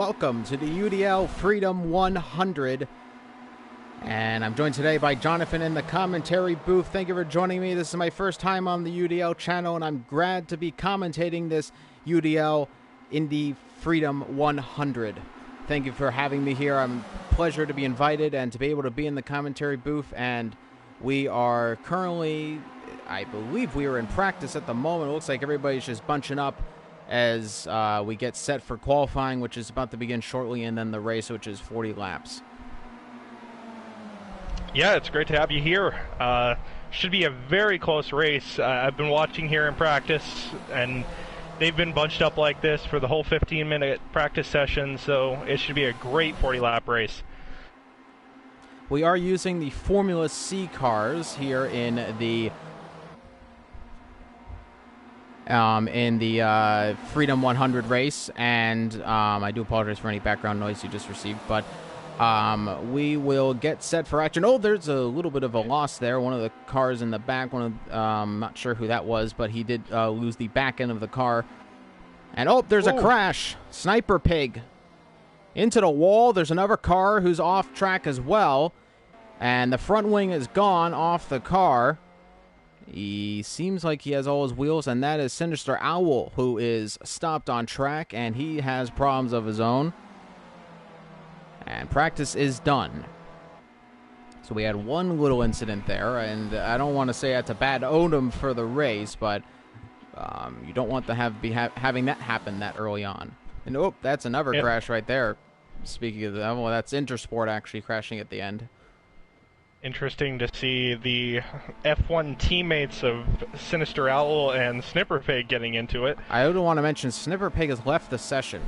Welcome to the UDL Freedom 100, and I'm joined today by Jonathan in the commentary booth. Thank you for joining me. This is my first time on the UDL channel, and I'm glad to be commentating this UDL Indy Freedom 100. Thank you for having me here. I'm pleasure to be invited and to be able to be in the commentary booth, and we are currently, I believe we are in practice at the moment. It looks like everybody's just bunching up as we get set for qualifying, which is about to begin shortly, and then the race, which is 40 laps. Yeah, it's great to have you here. Should be a very close race. I've been watching here in practice, and they've been bunched up like this for the whole 15-minute practice session, so it should be a great 40-lap race. We are using the Formula C cars here in the Freedom 100 race, and I do apologize for any background noise you just received, but we will get set for action. Oh, there's a little bit of a loss there. One of the cars in the back, I'm not sure who that was, but he did lose the back end of the car. And oh, there's a crash. Sniper Pig into the wall. There's another car who's off track as well, and the front wing is gone off the car. He seems like he has all his wheels, and that is Sinister Owl, who is stopped on track, and he has problems of his own. And practice is done. So we had one little incident there, and I don't want to say that's a bad omen for the race, but you don't want to having that happen that early on. And oh, that's another crash right there. Speaking of that, well, that's Intersport actually crashing at the end. Interesting to see the F1 teammates of Sinister Owl and Snipper Pig getting into it. I don't want to mention Snipper Pig has left the session.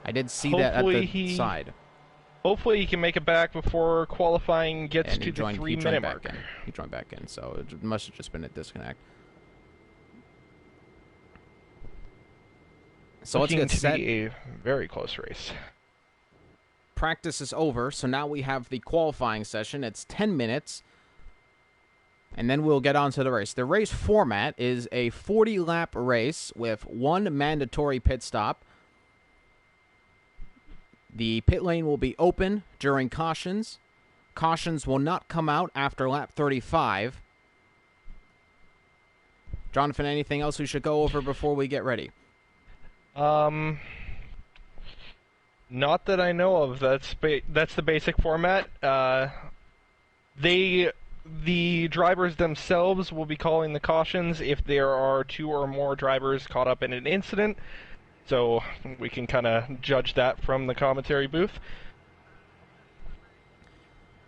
I did see that at the side. Hopefully he can make it back before qualifying gets to the 3-minute mark. He joined back in, so it must have just been a disconnect. So let's get set. Be a very close race. Practice is over, so now we have the qualifying session. It's 10 minutes, and then we'll get on to the race. The race format is a 40-lap race with one mandatory pit stop. The pit lane will be open during cautions. Cautions will not come out after lap 35. Jonathan, anything else we should go over before we get ready? Not that I know of. That's the basic format. The drivers themselves will be calling the cautions if there are two or more drivers caught up in an incident. So we can kind of judge that from the commentary booth.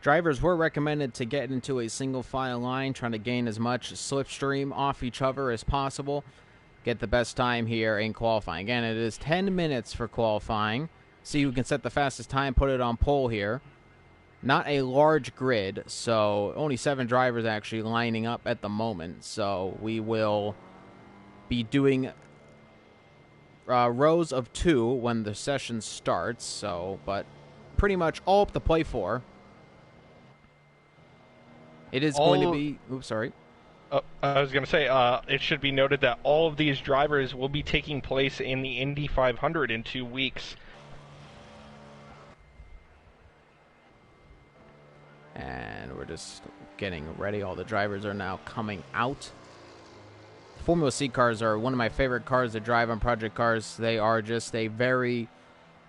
Drivers were recommended to get into a single file line, trying to gain as much slipstream off each other as possible. Get the best time here in qualifying. Again, it is 10 minutes for qualifying. See who can set the fastest time, put it on pole here. Not a large grid, so only 7 drivers actually lining up at the moment. So we will be doing rows of 2 when the session starts. So, but pretty much all up to play for. It is going to be... Oops, sorry. I was going to say, it should be noted that all of these drivers will be taking place in the Indy 500 in 2 weeks. And we're just getting ready. All the drivers are now coming out. Formula C cars are one of my favorite cars to drive on Project Cars. They are just a very,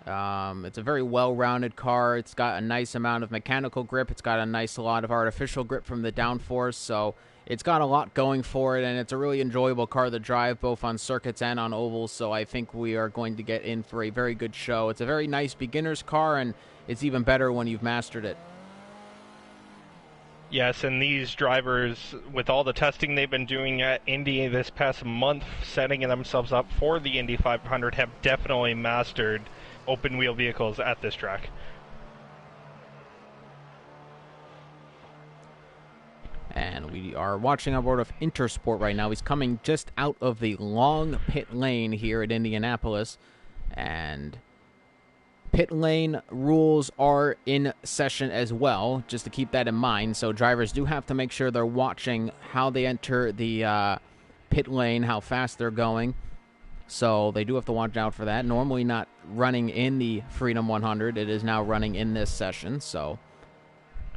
it's a very well-rounded car. It's got a nice amount of mechanical grip. It's got a lot of artificial grip from the downforce. So it's got a lot going for it, and it's a really enjoyable car to drive, both on circuits and on ovals. So I think we are going to get in for a very good show. It's a very nice beginner's car, and it's even better when you've mastered it. Yes, and these drivers, with all the testing they've been doing at Indy this past month, setting themselves up for the Indy 500, have definitely mastered open-wheel vehicles at this track. And we are watching on board of Intersport right now. He's coming just out of the long pit lane here at Indianapolis, and pit lane rules are in session as well, just to keep that in mind. So drivers do have to make sure they're watching how they enter the pit lane, how fast they're going. So they do have to watch out for that. Normally not running in the Freedom 100. It is now running in this session, so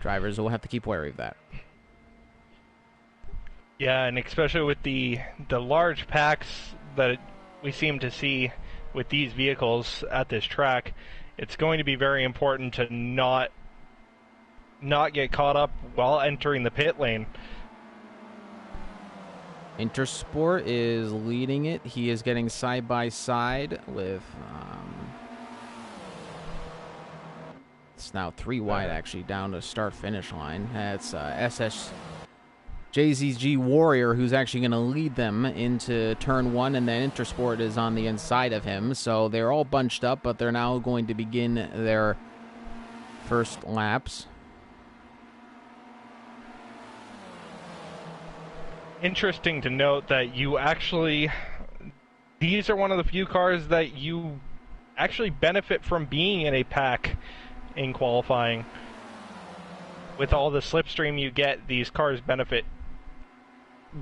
drivers will have to keep wary of that. Yeah, and especially with the large packs that we seem to see with these vehicles at this track, it's going to be very important to not get caught up while entering the pit lane. Intersport is leading it. He is getting side by side with it's now 3 wide actually down to start finish line. That's JZG Warrior who's actually going to lead them into turn 1, and then Intersport is on the inside of him. So they're all bunched up, but they're now going to begin their first laps. Interesting to note that these are one of the few cars that you actually benefit from being in a pack in qualifying. With all the slipstream you get, these cars benefit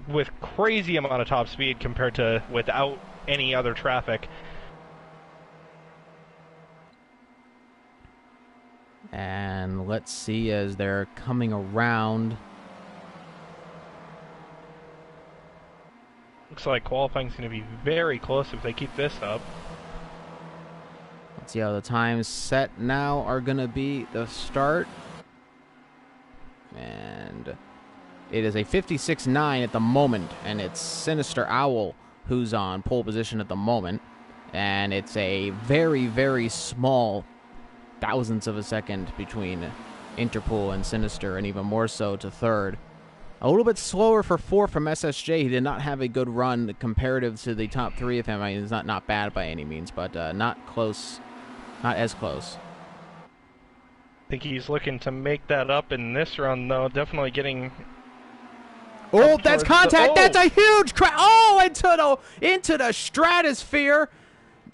with crazy amount of top speed compared to without any other traffic. And let's see as they're coming around. Looks like qualifying is going to be very close if they keep this up. Let's see how the times set now are going to be the start. And it is a 56.9 at the moment, and it's Sinister Owl who's on pole position at the moment. And it's a very, very small thousandths of a second between Interpol and Sinister, and even more so to third. A little bit slower for 4 from SSJ. He did not have a good run comparative to the top 3 of him. I mean, it's not bad by any means, but not close, not as close. I think he's looking to make that up in this run, though. Definitely getting... Oh, that's contact! That's a huge crash! Oh, into the stratosphere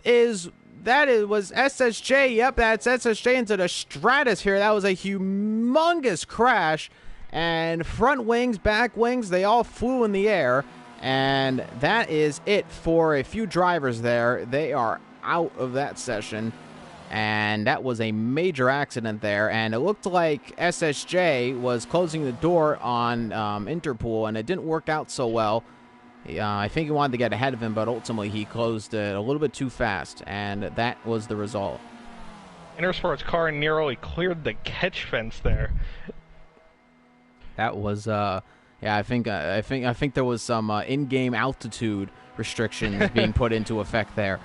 was SSJ. Yep, that's SSJ into the stratosphere. That was a humongous crash. And front wings, back wings, they all flew in the air. And that is it for a few drivers there. They are out of that session. And that was a major accident there. And it looked like SSJ was closing the door on Interpol, and it didn't work out so well. I think he wanted to get ahead of him, but ultimately he closed it a little bit too fast. And that was the result. Intersport's car nearly cleared the catch fence there. That was, yeah. I think there was some in-game altitude restrictions being put into effect there,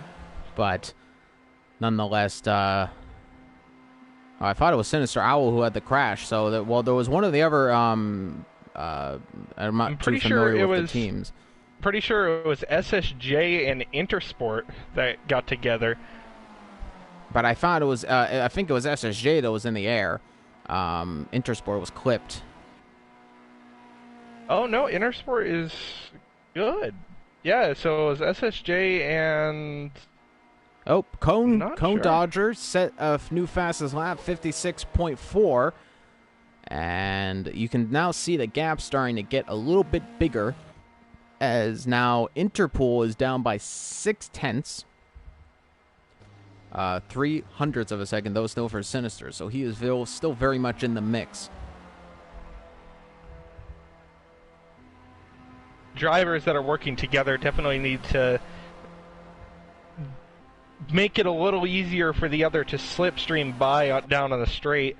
but nonetheless, I thought it was Sinister Owl who had the crash. So there was one of the other. I'm not too familiar with the teams. Pretty sure it was SSJ and Intersport that got together. But I thought it was. I think it was SSJ that was in the air. Intersport was clipped. Oh, no, Intersport is good. Yeah, so it was SSJ and... Oh, Cone sure. Dodger set a new fastest lap, 56.4. And you can now see the gap starting to get a little bit bigger, as now Interpol is down by 0.6. 0.03 of a second, though still for Sinister. So he is still very much in the mix. Drivers that are working together definitely need to make it a little easier for the other to slipstream by down on the straight.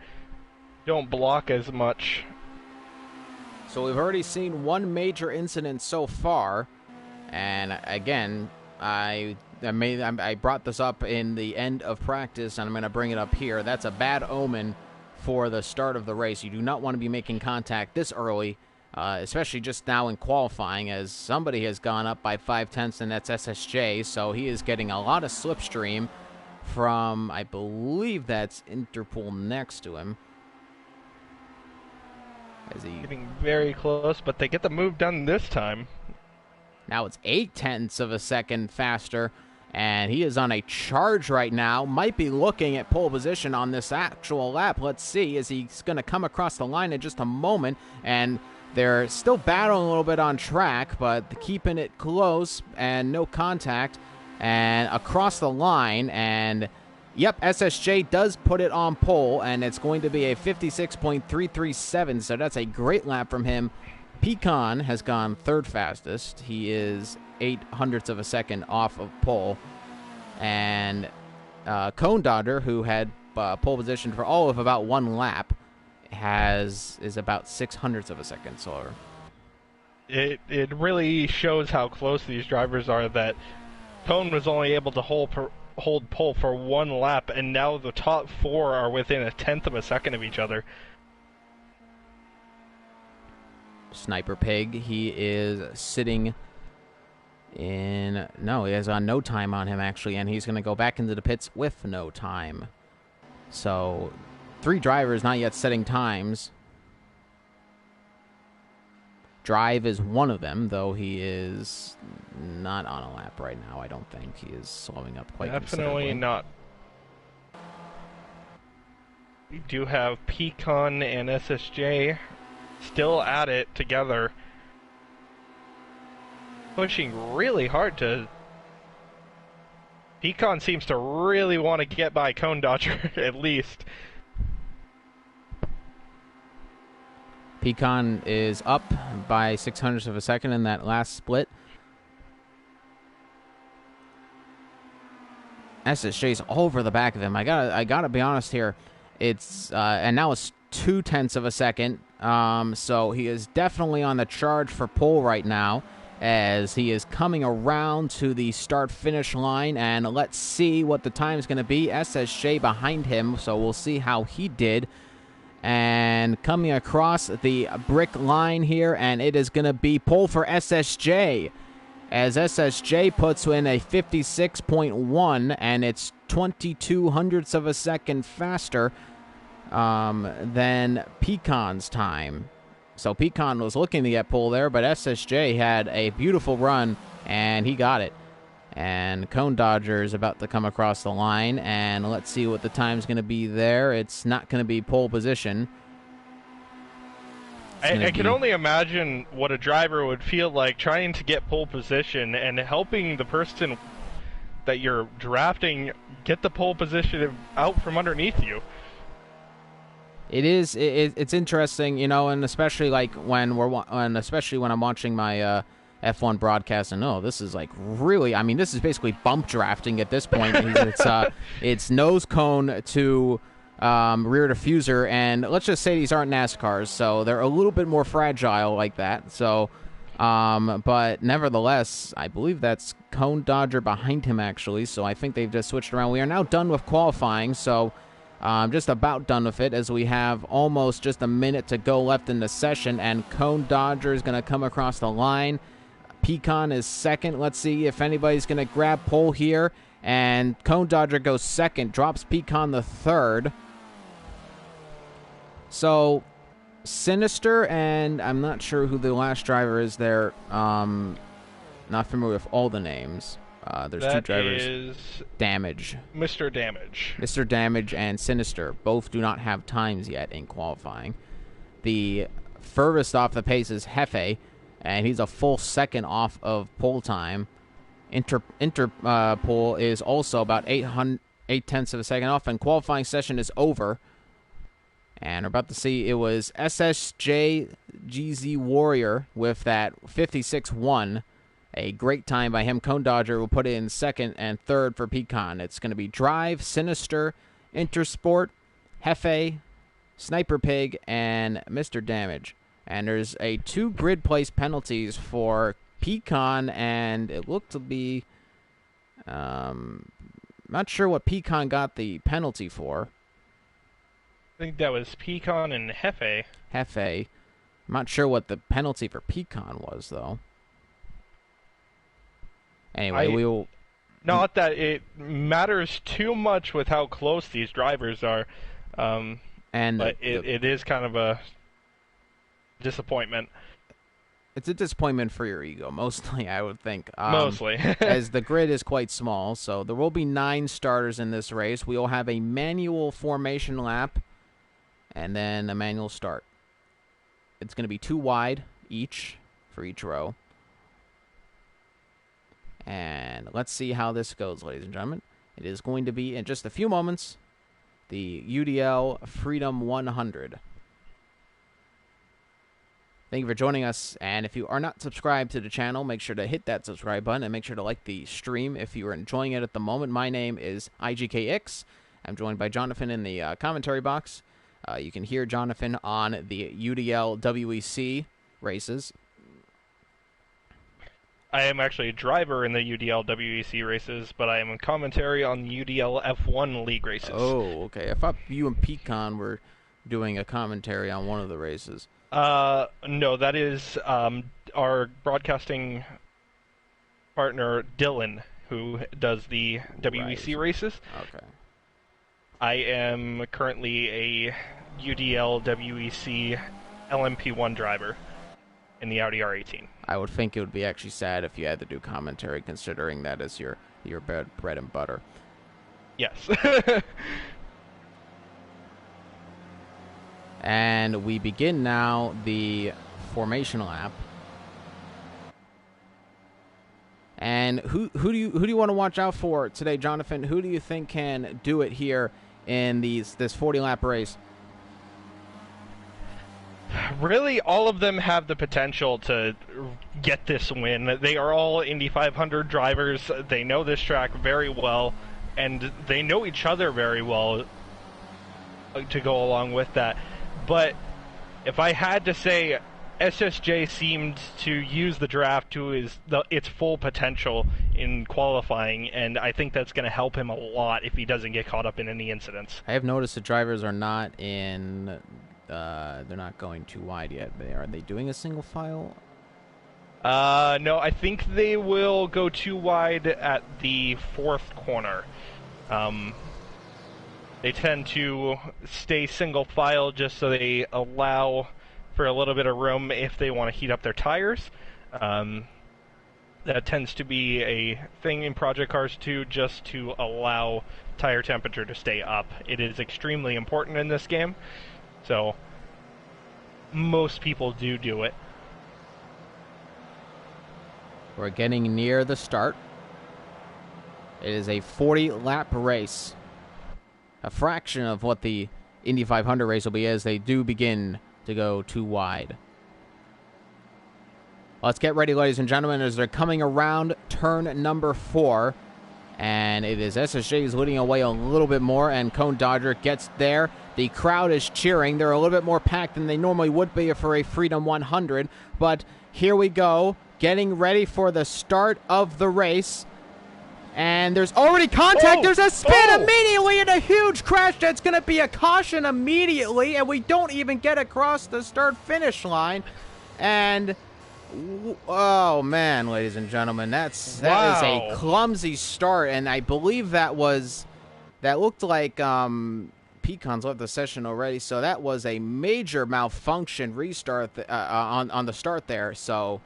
Don't block as much. So we've already seen one major incident so far, and again, I brought this up in the end of practice, and I'm going to bring it up here. That's a bad omen for the start of the race. You do not want to be making contact this early. Especially just now in qualifying, as somebody has gone up by 0.5, and that's SSJ, so he is getting a lot of slipstream from, I believe that's Interpol next to him. Getting very close, but they get the move done this time. Now it's 0.8 of a second faster, and he is on a charge right now. Might be looking at pole position on this actual lap. Let's see, as he's going to come across the line in just a moment, and they're still battling a little bit on track, but keeping it close and no contact. and across the line, and yep, SSJ does put it on pole, and it's going to be a 56.337, so that's a great lap from him. Pecan has gone third fastest. He is 0.08 of a second off of pole, and Cone Dodger, who had pole position for all of about one lap, is about 0.06 of a second slower. It really shows how close these drivers are, that Cone was only able to hold pole for one lap, and now the top four are within 0.1 of a second of each other. Sniper Pig, he is sitting in... No, he has no time on him, actually, and he's going to go back into the pits with no time. So, 3 drivers not yet setting times. Drive is one of them, though he is not on a lap right now, I don't think. He is slowing up quite considerably. Definitely not. We do have Pecan and SSJ still at it together, pushing really hard to... Pecan seems to really want to get by Cone Dodger, at least. Pecan is up by 0.06 of a second in that last split. SSJ's over the back of him. I gotta be honest here. It's and now it's 0.2 of a second. So he is definitely on the charge for pole right now, as he is coming around to the start-finish line, and let's see what the time is going to be. SSJ behind him, so we'll see how he did. And coming across the brick line here, and it is going to be pole for SSJ, as SSJ puts in a 56.1, and it's 0.22 of a second faster than Pecan's time. So Pecan was looking to get pole there, but SSJ had a beautiful run, and he got it. And Cone Dodger is about to come across the line, and let's see what the time's going to be there. It's not going to be pole position. I can only imagine what a driver would feel like trying to get pole position and helping the person that you're drafting get the pole position out from underneath you. It's interesting, you know, and especially like especially when I'm watching my F1 broadcast, and this is like really, I mean, this is basically bump drafting at this point. It's nose cone to rear diffuser, and let's just say these aren't NASCARs, so they're a little bit more fragile like that. So, but nevertheless, I believe that's Cone Dodger behind him actually. So I think they've just switched around. We are now done with qualifying, so. Just about done with it, as we have almost just a minute to go left in the session, and Cone Dodger is going to come across the line. Pecan is second. Let's see if anybody's going to grab pole here, and Cone Dodger goes second, drops Pecan the third. So, Sinister, and I'm not sure who the last driver is there. Not familiar with all the names. There's that 2 drivers. Is Damage. Mr. Damage. Mr. Damage and Sinister both do not have times yet in qualifying. The furthest off the pace is Hefe, and he's a full second off of pole time. Pole is also about 0.8 of a second off, and qualifying session is over. And we're about to see it was SSJ GZ Warrior with that 56.1. A great time by him. Cone Dodger will put it in second and third for Pecan. It's going to be Drive, Sinister, Intersport, Hefe, Sniper Pig, and Mr. Damage. And there's a 2 grid place penalties for Pecan, and it looked to be... not sure what Pecan got the penalty for. I think that was Pecan and Hefe. Hefe. I'm not sure what the penalty for Pecan was, though. Anyway, we will... Not that it matters too much with how close these drivers are, but it is kind of a disappointment. It's a disappointment for your ego, mostly, I would think. Mostly. As the grid is quite small, so there will be 9 starters in this race. We will have a manual formation lap, and then a manual start. It's going to be 2 wide each for each row. And let's see how this goes, ladies and gentlemen. It is going to be in just a few moments. The UDL Freedom 100. Thank you for joining us, and if you are not subscribed to the channel, make sure to hit that subscribe button and make sure to like the stream if you are enjoying it at the moment. My name is IGKX. I'm joined by Jonathan in the commentary box. You can hear Jonathan on the UDL WEC races. I am actually a driver in the UDL WEC races, but I am in commentary on the UDL F1 League races. Oh, okay. I thought you and Pecan were doing a commentary on one of the races. No, that is our broadcasting partner, Dylan, who does the WEC races. Okay. I am currently a UDL WEC LMP1 driver in the Audi R18. I would think it would be actually sad if you had to do commentary, considering that is your bread and butter. Yes. And we begin now the formation lap. And who do you want to watch out for today, Jonathan? Who do you think can do it here in this 40-lap race? Really, all of them have the potential to get this win. They are all Indy 500 drivers. They know this track very well, and they know each other very well to go along with that. But if I had to say, SSJ seemed to use the draft to its full potential in qualifying, and I think that's going to help him a lot if he doesn't get caught up in any incidents. I have noticed the drivers are not in... they're not going too wide yet. Are they doing a single file? No, I think they will go too wide at the fourth corner. They tend to stay single file just so they allow for a little bit of room if they want to heat up their tires. That tends to be a thing in project cars too, just to allow tire temperature to stay up. It is extremely important in this game, so most people do it. We're getting near the start. It is a 40-lap race. A fraction of what the Indy 500 race will be as they do begin to go too wide. Let's get ready, ladies and gentlemen, as they're coming around turn number 4. And it is SSJ who's leading away a little bit more, and Cone Dodger gets there. The crowd is cheering. They're a little bit more packed than they normally would be for a Freedom 100. But here we go, getting ready for the start of the race. And there's already contact. There's a spin immediately and a huge crash. That's going to be a caution immediately. And we don't even get across the start-finish line. And, oh, man, ladies and gentlemen, that is a clumsy start. And I believe that looked like Pecan's left the session already. So that was a major malfunction restart on the start there. So,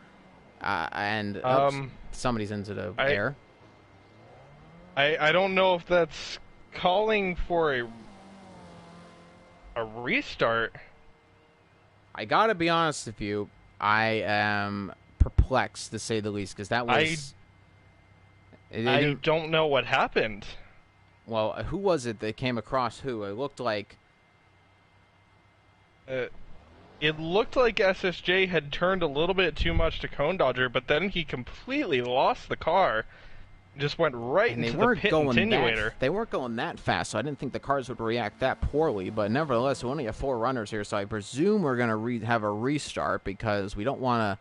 somebody's into the air. I don't know if that's calling for a restart. I gotta be honest with you, I am perplexed to say the least, because that was... I don't know what happened. Well, who was it that came across who? It looked like... It looked like SSJ had turned a little bit too much to Cone Dodger, but then he completely lost the car. Just went right into the pit attenuator. They weren't going that fast, so I didn't think the cars would react that poorly. But nevertheless, we only have 4 runners here, so I presume we're going to have a restart because we don't want to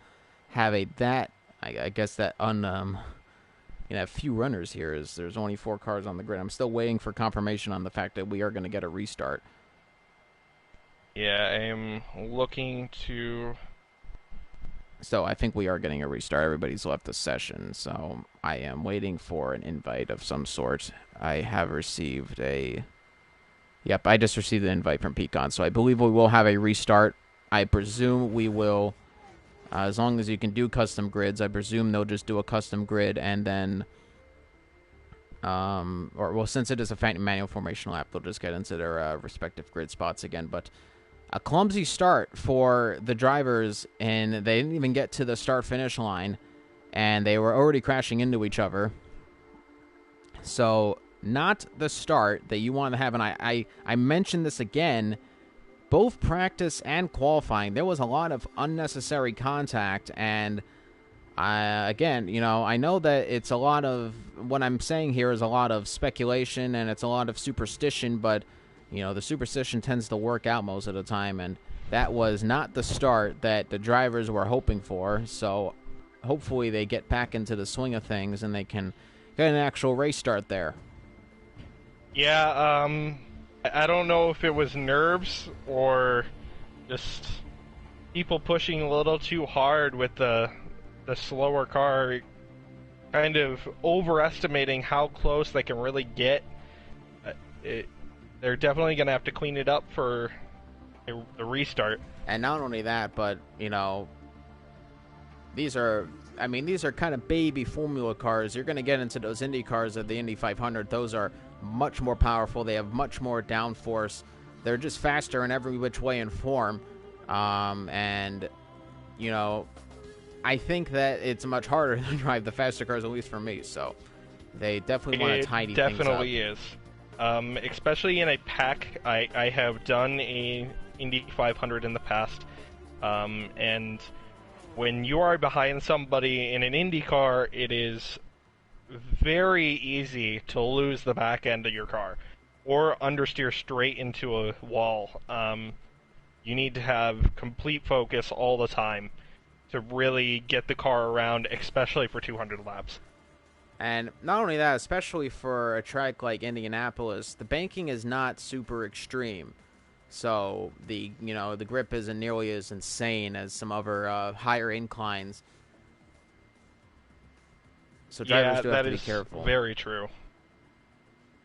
have I guess that have few runners here. There's only 4 cars on the grid. I'm still waiting for confirmation on the fact that we are going to get a restart. Yeah, I'm looking to... So I think we are getting a restart. Everybody's left the session, so I am waiting for an invite of some sort. I have received a... Yep, I just received an invite from Pecan, so I believe we will have a restart. I presume we will, as long as you can do custom grids, I presume they'll just do a custom grid and then... since it is a manual formation lap, they'll just get into their respective grid spots again, but... A clumsy start for the drivers, and they didn't even get to the start-finish line. and they were already crashing into each other. So not the start that you want to have. And I mentioned this again, both practice and qualifying, there was a lot of unnecessary contact. And again, I know that it's a lot of what I'm saying here is a lot of speculation and it's a lot of superstition, but the superstition tends to work out most of the time. And that was not the start that the drivers were hoping for. So hopefully they get back into the swing of things and they can get an actual race start there. Yeah, I don't know if it was nerves or just people pushing a little too hard with the slower car, kind of overestimating how close they can really get. They're definitely going to have to clean it up for the restart. And not only that, but, these are kind of baby formula cars. You're going to get into those Indy cars at the Indy 500. Those are much more powerful. They have much more downforce. They're just faster in every which way and form. And, I think that it's much harder to drive the faster cars, at least for me. So they definitely want to tidy things up. It definitely is. Especially in a pack. I have done a Indy 500 in the past. And when you are behind somebody in an Indy car, it is very easy to lose the back end of your car or understeer straight into a wall. You need to have complete focus all the time to really get the car around, especially for 200 laps. And not only that, especially for a track like Indianapolis, the banking is not super extreme. So the grip isn't nearly as insane as some other higher inclines. So drivers do have to be careful. Very true.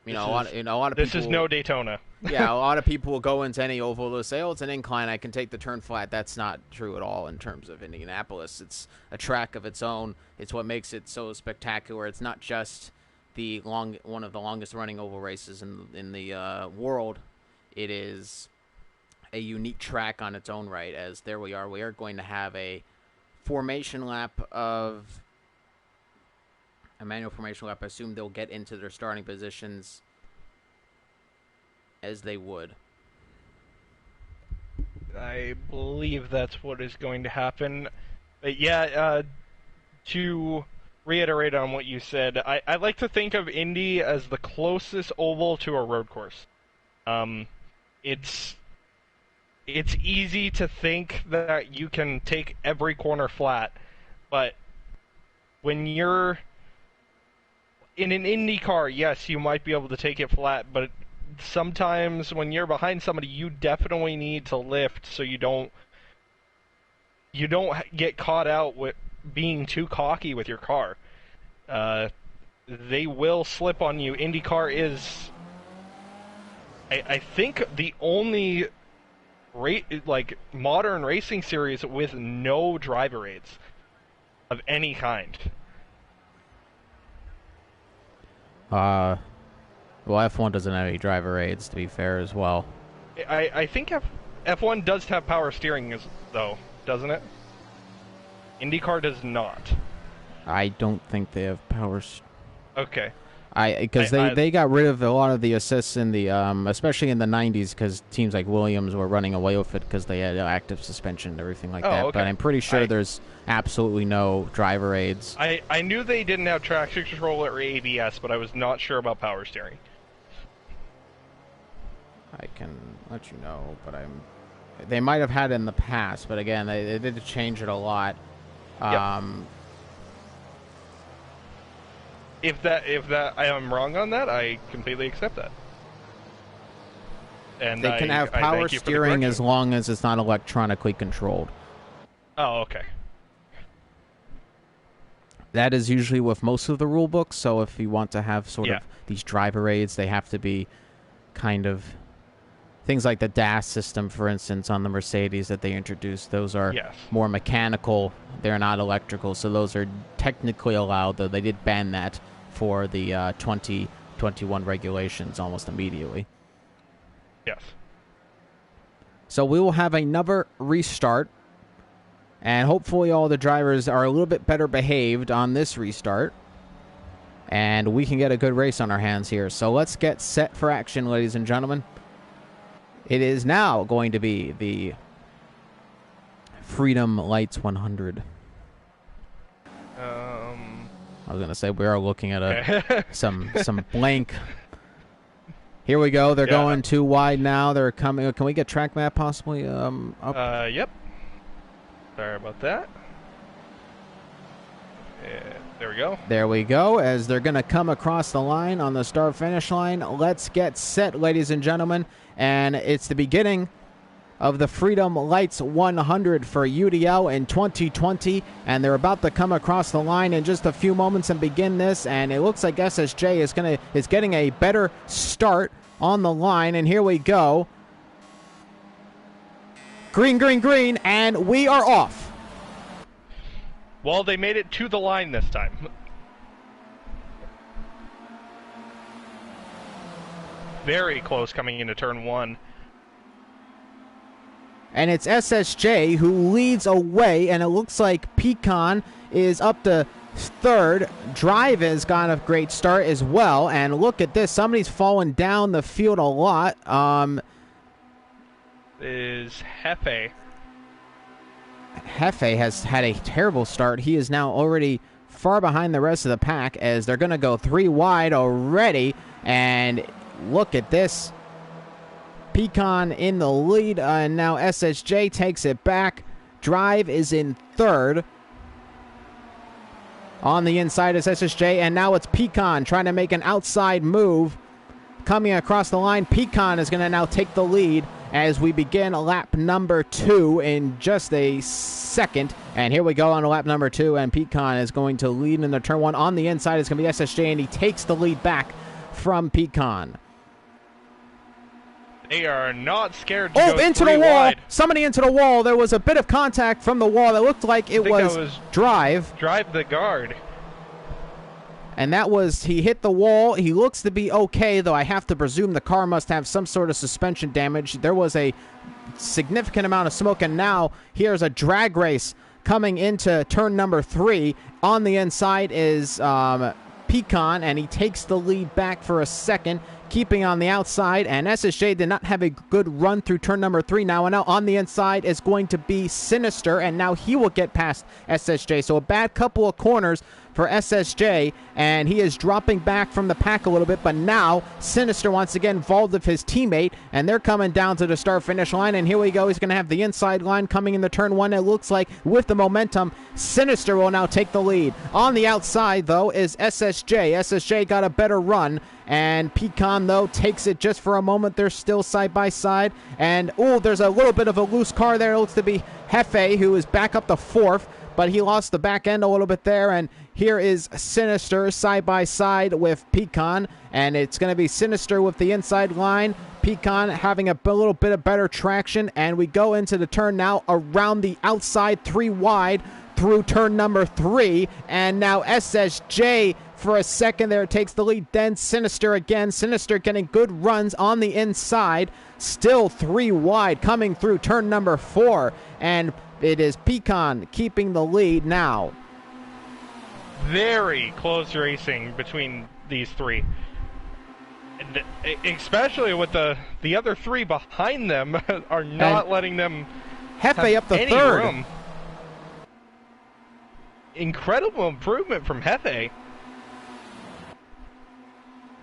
A lot of people. This is no Daytona. Yeah, a lot of people will go into any oval. They'll say, "Oh, it's an incline. I can take the turn flat." That's not true at all in terms of Indianapolis. It's a track of its own. It's what makes it so spectacular. It's not just one of the longest running oval races in the world. It is a unique track on its own right. As there we are. We are going to have a formation lap of. A manual formation lap. I assume they'll get into their starting positions as they would. I believe that's what is going to happen. But yeah, to reiterate on what you said, I like to think of Indy as the closest oval to a road course. It's easy to think that you can take every corner flat, but when you're in an Indy car, yes, you might be able to take it flat, but sometimes when you're behind somebody, you definitely need to lift so you don't get caught out with being too cocky with your car. They will slip on you. IndyCar is, I think, the only modern racing series with no driver aids of any kind. Well, F1 doesn't have any driver aids, to be fair, as well. I think F1 does have power steering, though, doesn't it? IndyCar does not. I don't think they have power. Okay. Because they got rid of a lot of the assists in the, especially in the 90s, because teams like Williams were running away with it because they had active suspension and everything like that. Okay. But I'm pretty sure there's absolutely no driver aids. I knew they didn't have traction control or ABS, but I was not sure about power steering. I can let you know, but they might have had it in the past, but again, they did change it a lot. Yep. If that I am wrong on that, I completely accept that. And they can have power steering as long as it's not electronically controlled. Oh, okay. That is usually with most of the rule books, so if you want to have sort of these driver aids, they have to be kind of things like the DAS system, for instance, on the Mercedes that they introduced. Those are more mechanical. They're not electrical, so those are technically allowed, though they did ban that for the 2021 regulations almost immediately. Yes. So we will have another restart And hopefully all the drivers are a little bit better behaved on this restart. And we can get a good race on our hands here. So let's get set for action, ladies and gentlemen. It is now going to be the Freedom Lights 100. I was going to say we are looking at some blank. Here we go. They're going too wide now. They're coming. Can we get track map possibly up? Yep. Sorry about that. There we go. There we go. As they're going to come across the line on the start-finish line. Let's get set, ladies and gentlemen. And it's the beginning of the Freedom Lights 100 for UDL in 2020. And they're about to come across the line in just a few moments and begin this. And it looks like SSJ is getting a better start on the line. And here we go. Green, green, green. And we are off. Well, they made it to the line this time. Very close coming into turn 1. And it's SSJ who leads away, and it looks like Pecan is up to third. Drive has got a great start as well, and look at this. Somebody's fallen down the field a lot. Is Hefe. Hefe has had a terrible start. He is now already far behind the rest of the pack as they're going to go 3 wide already. And look at this. Pecan in the lead, and now SSJ takes it back. Drive is in third. On the inside is SSJ, and now it's Pecan trying to make an outside move. Coming across the line, Pecan is going to now take the lead as we begin lap number 2 in just a second. And here we go on lap number 2, and Pecan is going to lead in the turn 1. On the inside is going to be SSJ, and he takes the lead back from Pecan. They are not scared to go into the wall. Wide. Somebody into the wall. There was a bit of contact from the wall. That looked like it was Drive. Drive the guard. And that was, he hit the wall. He looks to be okay, though I have to presume the car must have some sort of suspension damage. There was a significant amount of smoke, and now here's a drag race coming into turn number 3. On the inside is Pecan, and he takes the lead back for a second, keeping on the outside, and SSJ did not have a good run through turn number 3 now, and now on the inside is going to be Sinister, and now he will get past SSJ. So a bad couple of corners for SSJ, and he is dropping back from the pack a little bit, but now Sinister once again involved with his teammate, and they're coming down to the start-finish line, and here we go. He's going to have the inside line coming into turn 1. It looks like with the momentum, Sinister will now take the lead. On the outside, though, is SSJ. SSJ got a better run, and Pecan, though, takes it just for a moment. They're still side by side, and, there's a little bit of a loose car there. It looks to be Hefe, who is back up to 4th, but he lost the back end a little bit there, and here is Sinister side by side with Pecan, and it's going to be Sinister with the inside line. Pecan having a little bit of better traction, and we go into the turn now around the outside 3 wide through turn number 3, and now SSJ for a second there takes the lead, then Sinister again. Sinister getting good runs on the inside, still 3 wide coming through turn number 4, and it is Pecan keeping the lead now. Very close racing between these 3. And especially with the other 3 behind them are not letting them Hefe up the 3rd. Room. Incredible improvement from Hefe.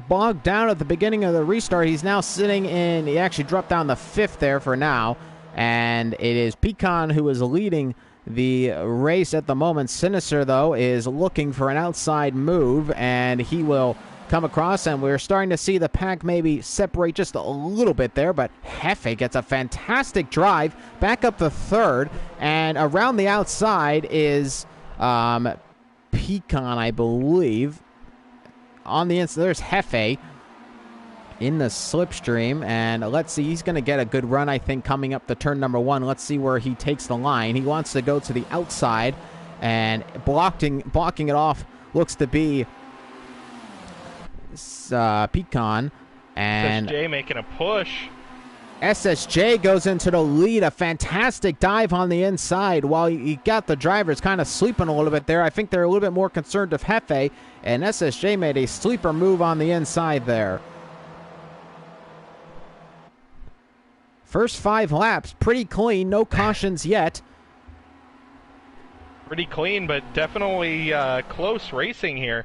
Bogged down at the beginning of the restart. He's now sitting in, he actually dropped down the 5th there for now. And it is Pecan who is leading the race at the moment. Sinister, though, is looking for an outside move, and he will come across, and we're starting to see the pack maybe separate just a little bit there, but Hefe gets a fantastic drive back up the 3rd, and around the outside is Pecan, I believe. On the inside, there's Hefe in the slipstream, and let's see, he's going to get a good run, I think, coming up to turn number 1. Let's see where he takes the line. He wants to go to the outside, and blocking it off looks to be Pecan. And SSJ making a push. SSJ goes into the lead. A fantastic dive on the inside. While you got the drivers kind of sleeping a little bit there, I think they're a little bit more concerned with Jefe, and SSJ made a sleeper move on the inside there. First 5 laps, pretty clean. No cautions yet. Pretty clean, but definitely close racing here.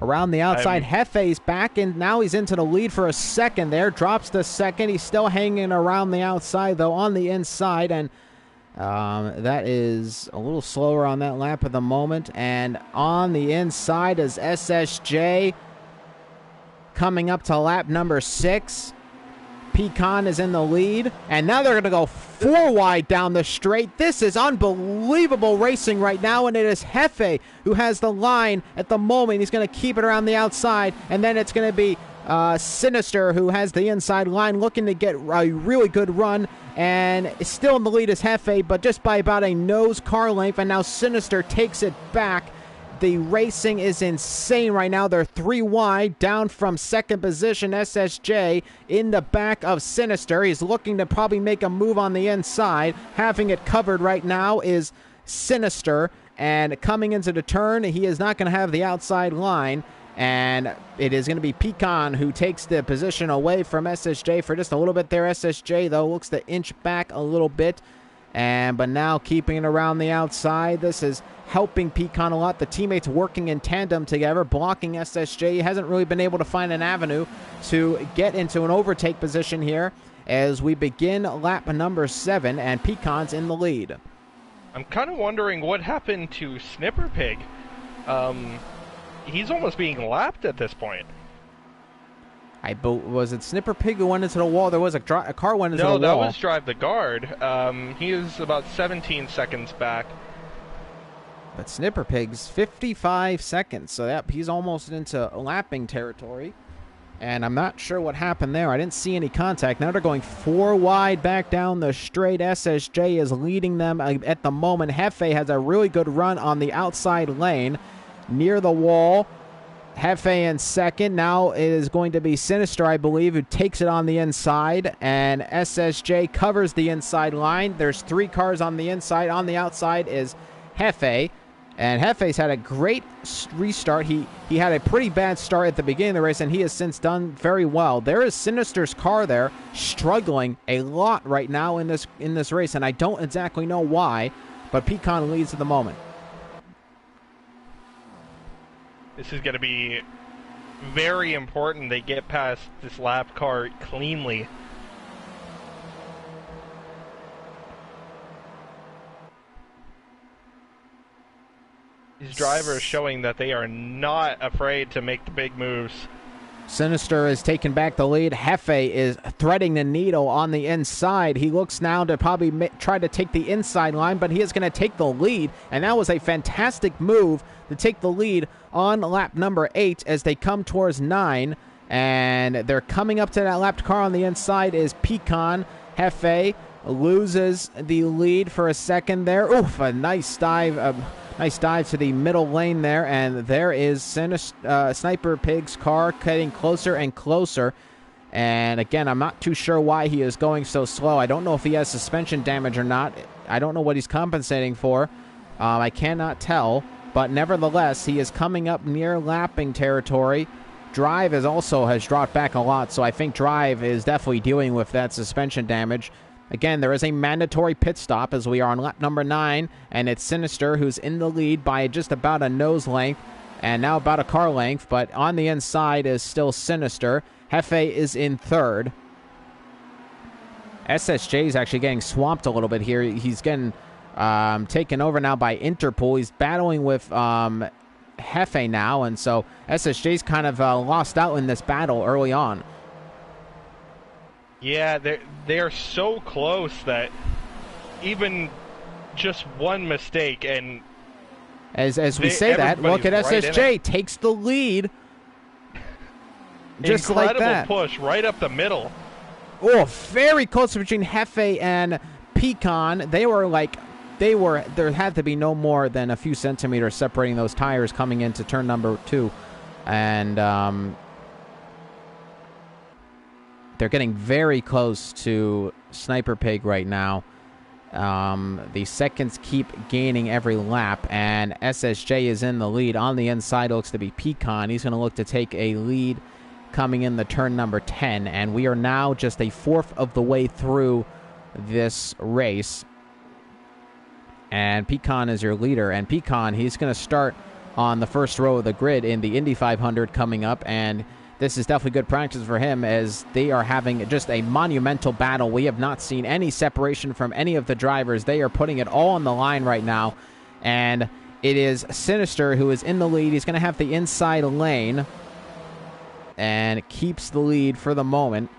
Around the outside, Jefe's back, and now he's into the lead for a second there. Drops the second. He's still hanging around the outside, though, on the inside, and that is a little slower on that lap at the moment. And on the inside is SSJ coming up to lap number 6. Pecan is in the lead, and now they're going to go 4 wide down the straight. This is unbelievable racing right now, and it is Jefe who has the line at the moment. He's going to keep it around the outside, and then it's going to be Sinister who has the inside line, looking to get a really good run, and still in the lead is Jefe, but just by about a nose car length, and now Sinister takes it back. The racing is insane right now. They're 3 wide, down from second position. SSJ in the back of Sinister. He's looking to probably make a move on the inside. Having it covered right now is Sinister. And coming into the turn, he is not going to have the outside line. And it is going to be Pecan who takes the position away from SSJ for just a little bit there. SSJ, though, looks to inch back a little bit. But now keeping it around the outside. This is helping Pecan a lot. The teammates working in tandem together, blocking SSJ. He hasn't really been able to find an avenue to get into an overtake position here as we begin lap number 7, and Pecan's in the lead. I'm kind of wondering what happened to Snipper Pig. He's almost being lapped at this point. Was it Snipper Pig who went into the wall? There was a car went into the wall. No, that was Drive the Guard. He is about 17 seconds back. But Snipper Pig's 55 seconds, so he's almost into lapping territory. And I'm not sure what happened there. I didn't see any contact. Now they're going 4 wide back down the straight. SSJ is leading them at the moment. Jefe has a really good run on the outside lane near the wall. Jefe in second. Now it is going to be Sinister, I believe, who takes it on the inside. And SSJ covers the inside line. There's 3 cars on the inside. On the outside is Jefe. And Jefe's had a great restart. He had a pretty bad start at the beginning of the race, and he has since done very well. There is Sinister's car there, struggling a lot right now in this race, and I don't exactly know why, but Pecan leads at the moment. This is going to be very important they get past this lap car cleanly. These drivers showing that they are not afraid to make the big moves. Sinister is taking back the lead. Jefe is threading the needle on the inside. He looks now to probably try to take the inside line, but he is going to take the lead. And that was a fantastic move to take the lead on lap number 8 as they come towards 9. And they're coming up to that lapped car on the inside is Pecan. Jefe loses the lead for a second there. Oof, a nice dive. Nice dive to the middle lane there, and there is Sniper Pig's car getting closer and closer. And again, I'm not too sure why he is going so slow. I don't know if he has suspension damage or not. I don't know what he's compensating for. I cannot tell, but nevertheless, he is coming up near lapping territory. Drive has dropped back a lot, so I think Drive is definitely dealing with that suspension damage. Again, there is a mandatory pit stop as we are on lap number 9, and it's Sinister who's in the lead by just about a nose length, and now about a car length, but on the inside is still Sinister. Jefe is in third. SSJ is actually getting swamped a little bit here. He's getting taken over now by Interpol. He's battling with Jefe now, and so SSJ's kind of lost out in this battle early on. Yeah, they're so close that even just one mistake and as we say that, look at SSJ takes the lead just like that. Incredible push right up the middle. Oh, very close between Jefe and Pecan. There had to be no more than a few centimeters separating those tires coming into turn number 2. And they're getting very close to Sniper Pig right now. The seconds keep gaining every lap, and SSJ is in the lead. On the inside looks to be Pecan. He's going to look to take a lead coming in the turn number 10, and we are now just a fourth of the way through this race. And Pecan is your leader, and Pecan, he's going to start on the first row of the grid in the Indy 500 coming up, and this is definitely good practice for him as they are having just a monumental battle. We have not seen any separation from any of the drivers. They are putting it all on the line right now, and it is Sinister who is in the lead. He's going to have the inside lane and keeps the lead for the moment.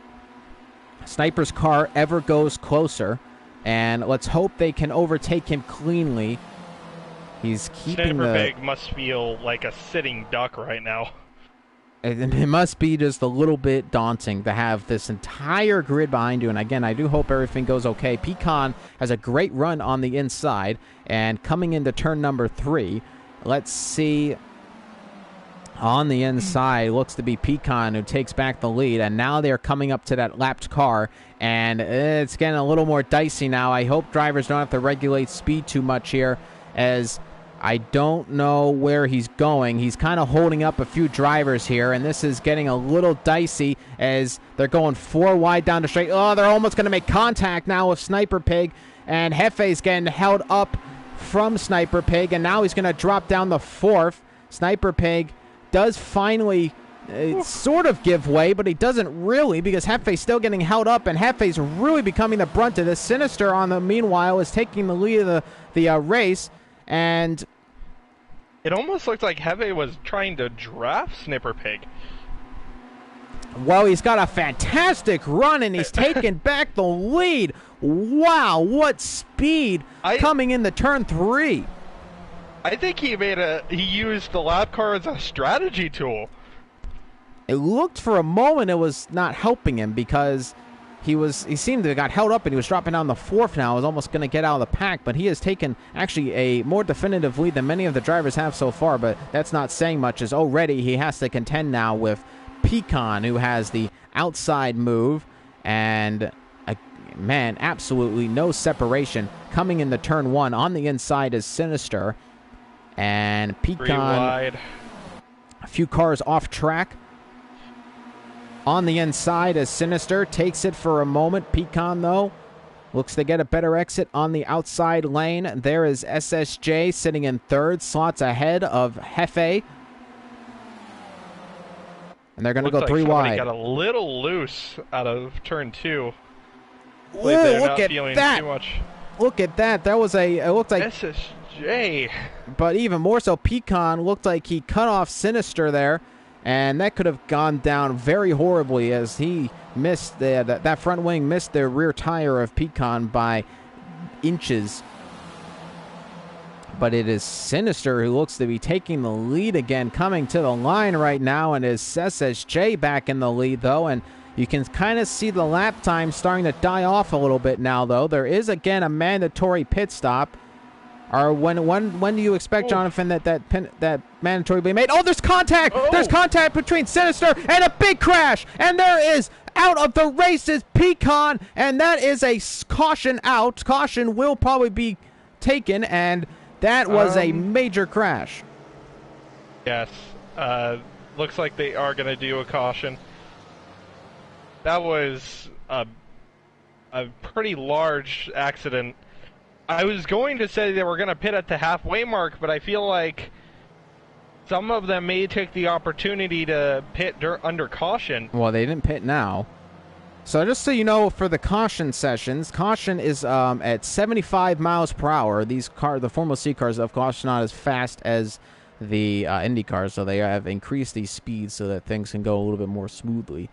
Sniper's car ever goes closer, and let's hope they can overtake him cleanly. He's keeping Sniper Pig must feel like a sitting duck right now. It must be just a little bit daunting to have this entire grid behind you. And again, I do hope everything goes okay. Pecan has a great run on the inside. And coming into turn number 3, let's see. On the inside, looks to be Pecan who takes back the lead. And now they're coming up to that lapped car. And it's getting a little more dicey now. I hope drivers don't have to regulate speed too much here, as I don't know where he's going. He's kind of holding up a few drivers here, and this is getting a little dicey as they're going 4 wide down the straight. Oh, they're almost going to make contact now with Sniper Pig, and Hefe's getting held up from Sniper Pig, and now he's going to drop down the 4th. Sniper Pig does finally sort of give way, but he doesn't really, because Hefe's still getting held up, and Hefe's really becoming the brunt of this. Sinister, on the meanwhile, is taking the lead of the race. And it almost looked like Hefe was trying to draft Sniper Pig. Well, he's got a fantastic run, and he's taken back the lead. Wow, what speed coming into turn 3. I think he used the lap car as a strategy tool. It looked for a moment it was not helping him, because he seemed to have got held up, and he was dropping down the 4th now. Was almost going to get out of the pack, but he has taken actually a more definitive lead than many of the drivers have so far, but that's not saying much, as already he has to contend now with Pecan, who has the outside move, and man, absolutely no separation. Coming into turn 1, on the inside is Sinister, and Pecan, 3 wide. A few cars off track. On the inside as Sinister takes it for a moment. Pecan, though, looks to get a better exit on the outside lane. There is SSJ sitting in 3rd, slots ahead of Hefe. And they're going to go 3 wide. Got a little loose out of turn 2. Ooh, look at that. Too much. Look at that. That was it looked like SSJ. But even more so, Pecan looked like he cut off Sinister there. And that could have gone down very horribly, as he missed that front wing missed the rear tire of Pecan by inches. But it is Sinister who looks to be taking the lead again, coming to the line right now, and is SSJ back in the lead, though. And you can kind of see the lap time starting to die off a little bit now, though. There is, again, a mandatory pit stop. Or when do you expect, Jonathan, that mandatory will be made? Oh, there's contact! Oh. There's contact between Sinister and a big crash! And there is, out of the race is Pecan, and that is a caution out. Caution will probably be taken, and that was a major crash. Yes. Looks like they are going to do a caution. That was a pretty large accident. I was going to say they were going to pit at the halfway mark, but I feel like some of them may take the opportunity to pit under caution. Well, they didn't pit now. So just so you know, for the caution sessions, caution is at 75 miles per hour. The Formula C cars, of course, not as fast as the Indy cars, so they have increased these speeds so that things can go a little bit more smoothly.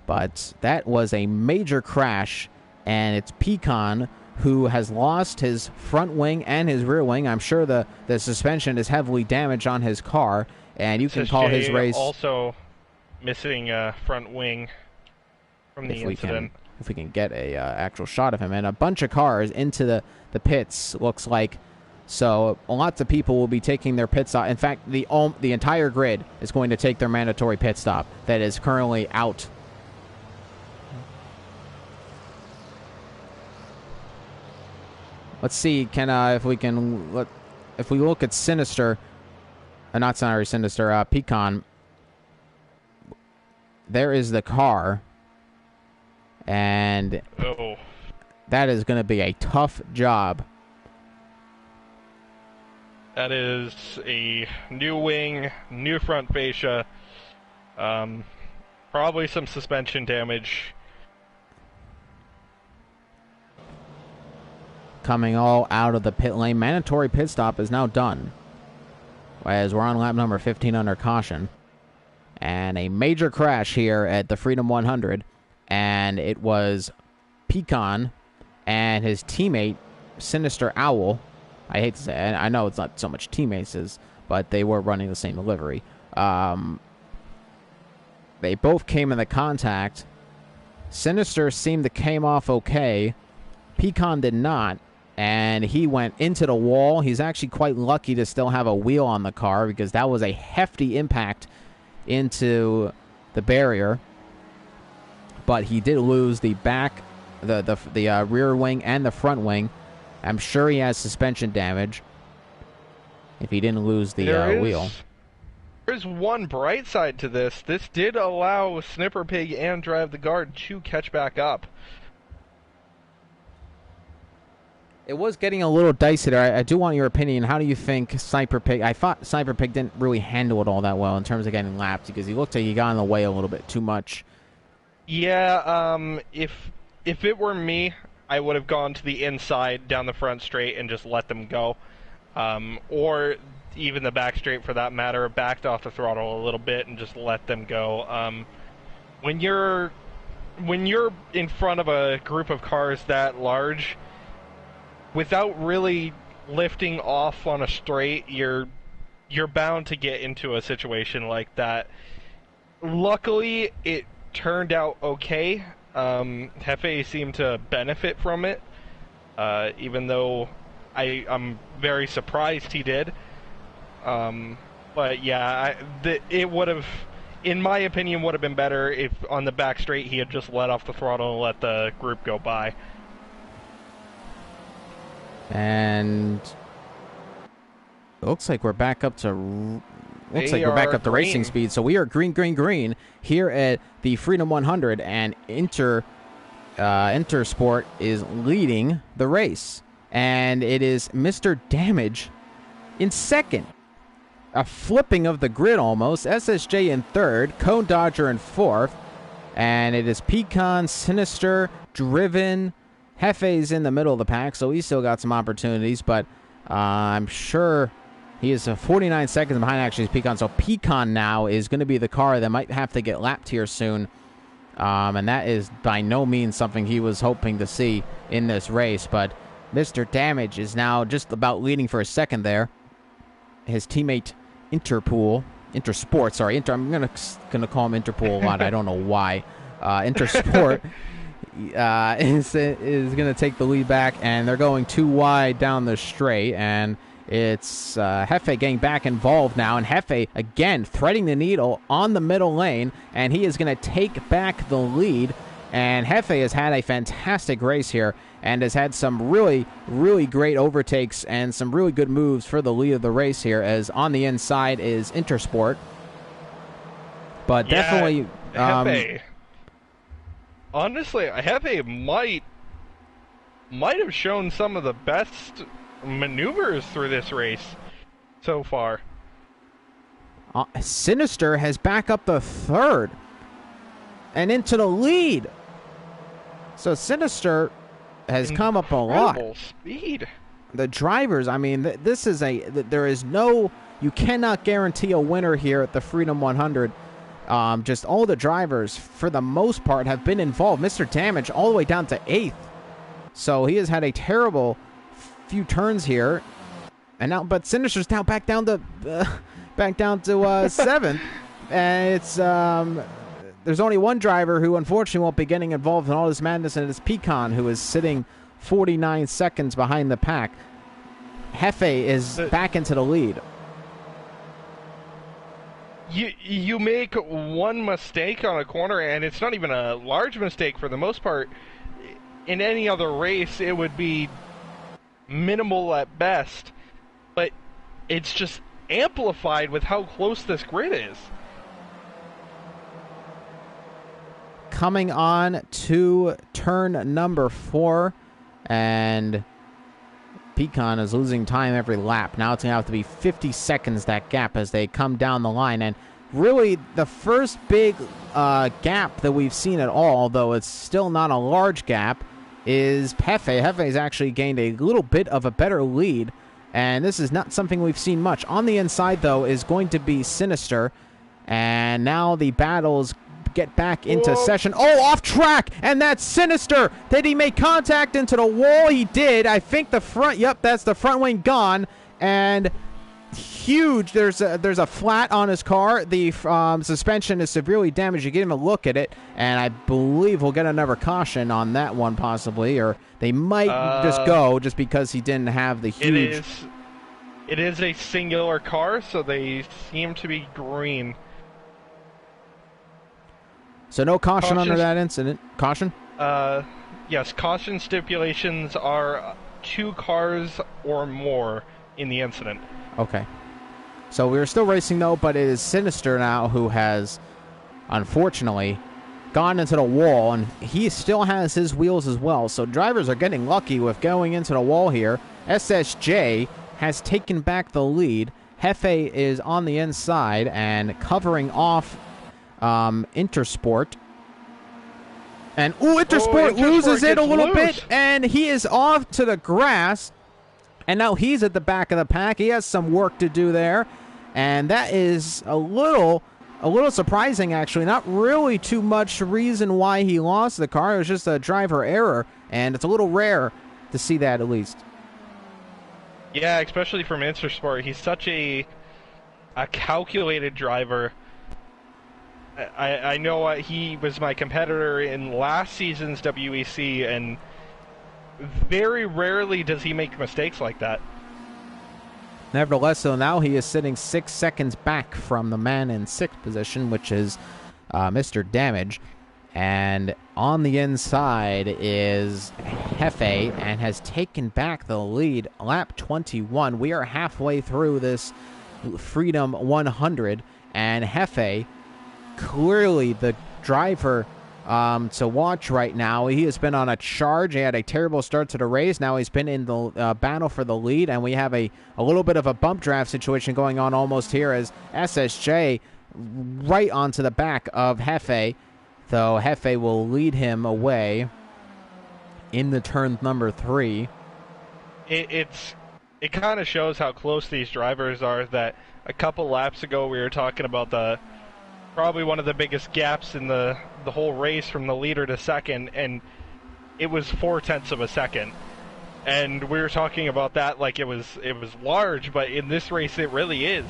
But that was a major crash, and it's Pecan who has lost his front wing and his rear wing. I'm sure the suspension is heavily damaged on his car, and you can call his race also missing front wing from the incident. If we can get a actual shot of him, and a bunch of cars into the pits, looks like. So lots of people will be taking their pit stop. In fact, the entire grid is going to take their mandatory pit stop that is currently out. Let's see. If we look at Sinister, not sorry, Sinister, Pecan. There is the car, and that is going to be a tough job. That is a new wing, new front fascia, probably some suspension damage. Coming all out of the pit lane. Mandatory pit stop is now done, as we're on lap number 15 under caution. And a major crash here at the Freedom 100, and it was Pecan and his teammate, Sinister Owl. I hate to say it, I know it's not so much teammates, but they were running the same livery. They both came into contact. Sinister seemed to came off okay. Pecan did not, and he went into the wall. He's actually quite lucky to still have a wheel on the car because that was a hefty impact into the barrier. But he did lose the back, the rear wing and the front wing. I'm sure he has suspension damage if he didn't lose the wheel. There's one bright side to this. This did allow Snipper Pig and Drive the Guard to catch back up. It was getting a little dicey there. I do want your opinion. How do you think Sniper Pig... I thought Sniper Pig didn't really handle it all that well in terms of getting lapped because he looked like he got in the way a little bit too much. Yeah, if it were me, I would have gone to the inside down the front straight and just let them go. Or even the back straight for that matter, backed off the throttle a little bit and just let them go. When you're in front of a group of cars that large, without really lifting off on a straight, you're bound to get into a situation like that. Luckily, it turned out okay. Hefe seemed to benefit from it, even though I'm very surprised he did. But yeah, it would have, in my opinion, would have been better if on the back straight he had just let off the throttle and let the group go by. And it looks like we're back up to racing speed. So we are green here at the Freedom 100, and Intersport is leading the race, and it is Mr. Damage in second. A flipping of the grid almost. SSJ in third, Cone Dodger in fourth, and it is Pecan, Sinister, Driven. Hefe's in the middle of the pack, so he's still got some opportunities, but I'm sure he is 49 seconds behind, actually, Pecan. So Pecan now is going to be the car that might have to get lapped here soon, and that is by no means something he was hoping to see in this race, but Mr. Damage is now just about leading for a second there. His teammate Intersport, I'm gonna call him Interpool a lot. I don't know why. Intersport is going to take the lead back, and they're going too wide down the straight, and it's Hefe getting back involved now, and Hefe again threading the needle on the middle lane, and he is going to take back the lead. And Hefe has had a fantastic race here and has had some really, really great overtakes and some really good moves for the lead of the race here, as on the inside is Intersport. But yeah, definitely... Hefe. Honestly, Hefe might have shown some of the best maneuvers through this race so far. Sinister has back up the third and into the lead. So Sinister has come up a lot. Speed. The drivers, I mean, this is there is no, you cannot guarantee a winner here at the Freedom 100. Just all the drivers, for the most part, have been involved. Mr. Damage all the way down to 8th. So he has had a terrible few turns here. And now, but Sinister's now back down to 7th. And it's there's only one driver who unfortunately won't be getting involved in all this madness, and it's Pecan, who is sitting 49 seconds behind the pack. Hefe is back into the lead. You make one mistake on a corner, and it's not even a large mistake for the most part. In any other race, it would be minimal at best, but it's just amplified with how close this grid is. Coming on to turn number 4, and Pecan is losing time every lap. Now it's going to have to be 50 seconds, that gap, as they come down the line. And really, the first big gap that we've seen at all, though it's still not a large gap, is Hefe. Hefe's actually gained a little bit of a better lead, and this is not something we've seen much. On the inside, though, is going to be Sinister, and now the battles get back into session. Oh, off track, and that's Sinister. Did he make contact into the wall? He did. I think the front, yep, that's the front wing gone, and huge. There's a flat on his car. The suspension is severely damaged. You get him a look at it, and I believe we'll get another caution on that one possibly, or they might just go just because he didn't have the huge. It is a singular car, so they seem to be green. So no caution under that incident. Caution? Yes, caution stipulations are 2 cars or more in the incident. Okay. So we're still racing, though, but it is Sinister now who has, unfortunately, gone into the wall, and he still has his wheels as well. So drivers are getting lucky with going into the wall here. SSJ has taken back the lead. Hefe is on the inside and covering off Intersport. And, Intersport loses it a little bit, and he is off to the grass. And now he's at the back of the pack. He has some work to do there. And that is a little surprising, actually. Not really too much reason why he lost the car. It was just a driver error. And it's a little rare to see that, at least. Yeah, especially from Intersport. He's such a calculated driver. I know he was my competitor in last season's WEC, and very rarely does he make mistakes like that. Nevertheless, so now he is sitting 6 seconds back from the man in 6th position, which is Mr. Damage. And on the inside is Hefe, and has taken back the lead. Lap 21. We are halfway through this Freedom 100, and Hefe, clearly the driver to watch right now. He has been on a charge. He had a terrible start to the race. Now he's been in the battle for the lead, and we have a little bit of a bump draft situation going on almost here as SSJ right onto the back of Hefe, though Hefe will lead him away in the turn number 3. It kind of shows how close these drivers are, that a couple laps ago we were talking about probably one of the biggest gaps in the whole race from the leader to second, and it was 0.4 of a second. And we were talking about that like it was large, but in this race it really is.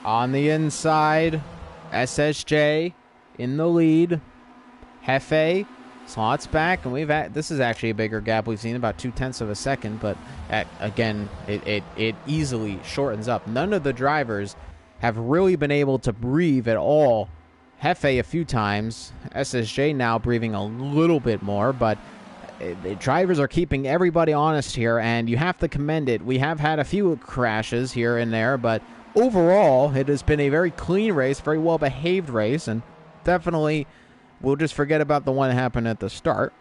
On the inside, SSJ in the lead. Hefe slots back, and this is actually a bigger gap we've seen, about 0.2 of a second, but again, it easily shortens up. None of the drivers have really been able to breathe at all. Hefe a few times, SSJ now breathing a little bit more, but the drivers are keeping everybody honest here, and you have to commend it. We have had a few crashes here and there, but overall, it has been a very clean race, very well-behaved race, and definitely we'll just forget about the one that happened at the start,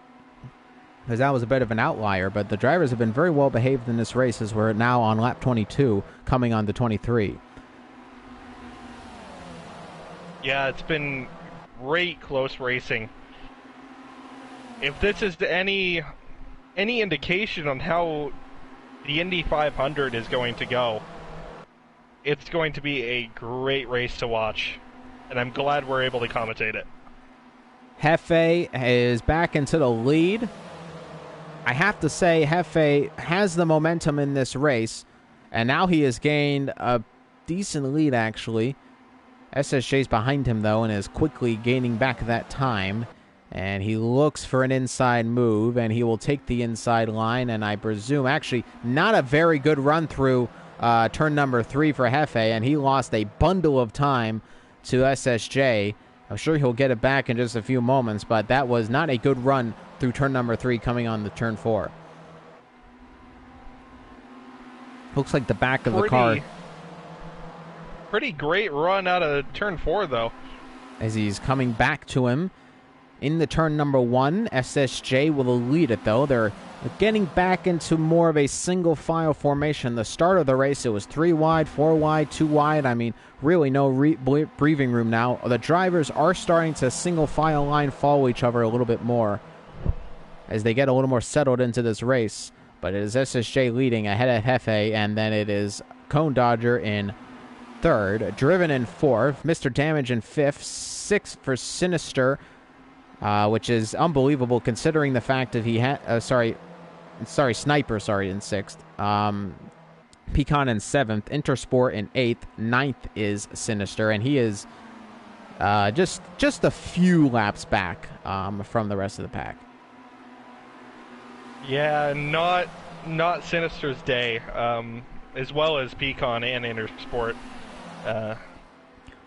because that was a bit of an outlier, but the drivers have been very well behaved in this race as we're now on lap 22, coming on to 23. Yeah, it's been great close racing. If this is any indication on how the Indy 500 is going to go, it's going to be a great race to watch, and I'm glad we're able to commentate it. Hefe is back into the lead. I have to say, Hefe has the momentum in this race, and now he has gained a decent lead, actually. SSJ's behind him, though, and is quickly gaining back that time. And he looks for an inside move, and he will take the inside line, and I presume, actually, not a very good run through turn number 3 for Hefe, and he lost a bundle of time to SSJ. I'm sure he'll get it back in just a few moments, but that was not a good run through turn number 3 coming on the turn 4. Looks like the back of the car. Pretty great run out of turn 4, though. As he's coming back to him in the turn number 1, SSJ will lead it, though. They're getting back into more of a single file formation. The start of the race, it was 3 wide, 4 wide, 2 wide. I mean, really no breathing room now. The drivers are starting to single file line follow each other a little bit more as they get a little more settled into this race. But it is SSJ leading ahead of Hefe, and then it is Cone Dodger in 3rd, Driven in 4th, Mr. Damage in 5th, 6th for Sinister, which is unbelievable considering the fact that he had, Sniper, in 6th, Pecan in 7th, Intersport in 8th, 9th is Sinister, and he is just a few laps back from the rest of the pack. Yeah, not Sinister's day, as well as Pecan and Intersport.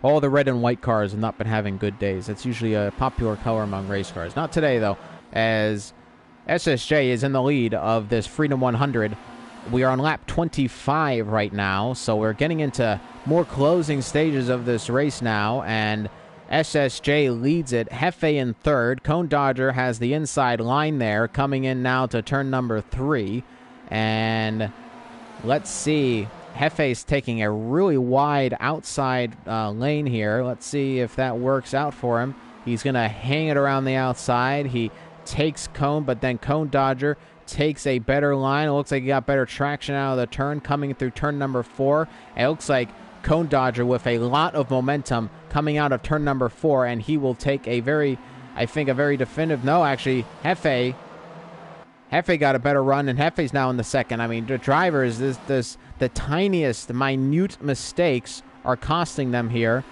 All the red and white cars have not been having good days. That's usually a popular color among race cars. Not today, though, as SSJ is in the lead of this Freedom 100. We are on lap 25 right now, so we're getting into more closing stages of this race now, and SSJ leads it. Hefe in 3rd. Cone Dodger has the inside line there, coming in now to turn number 3. And let's see. Hefe's taking a really wide outside lane here. Let's see if that works out for him. He's going to hang it around the outside. He takes Cone, but then Cone Dodger takes a better line. It looks like he got better traction out of the turn coming through turn number 4. It looks like Cone Dodger with a lot of momentum coming out of turn number 4, and he will take a very definitive. No, actually, Hefe got a better run, and Hefe's now in the 2nd. I mean, the drivers, the tiniest, minute mistakes are costing them here.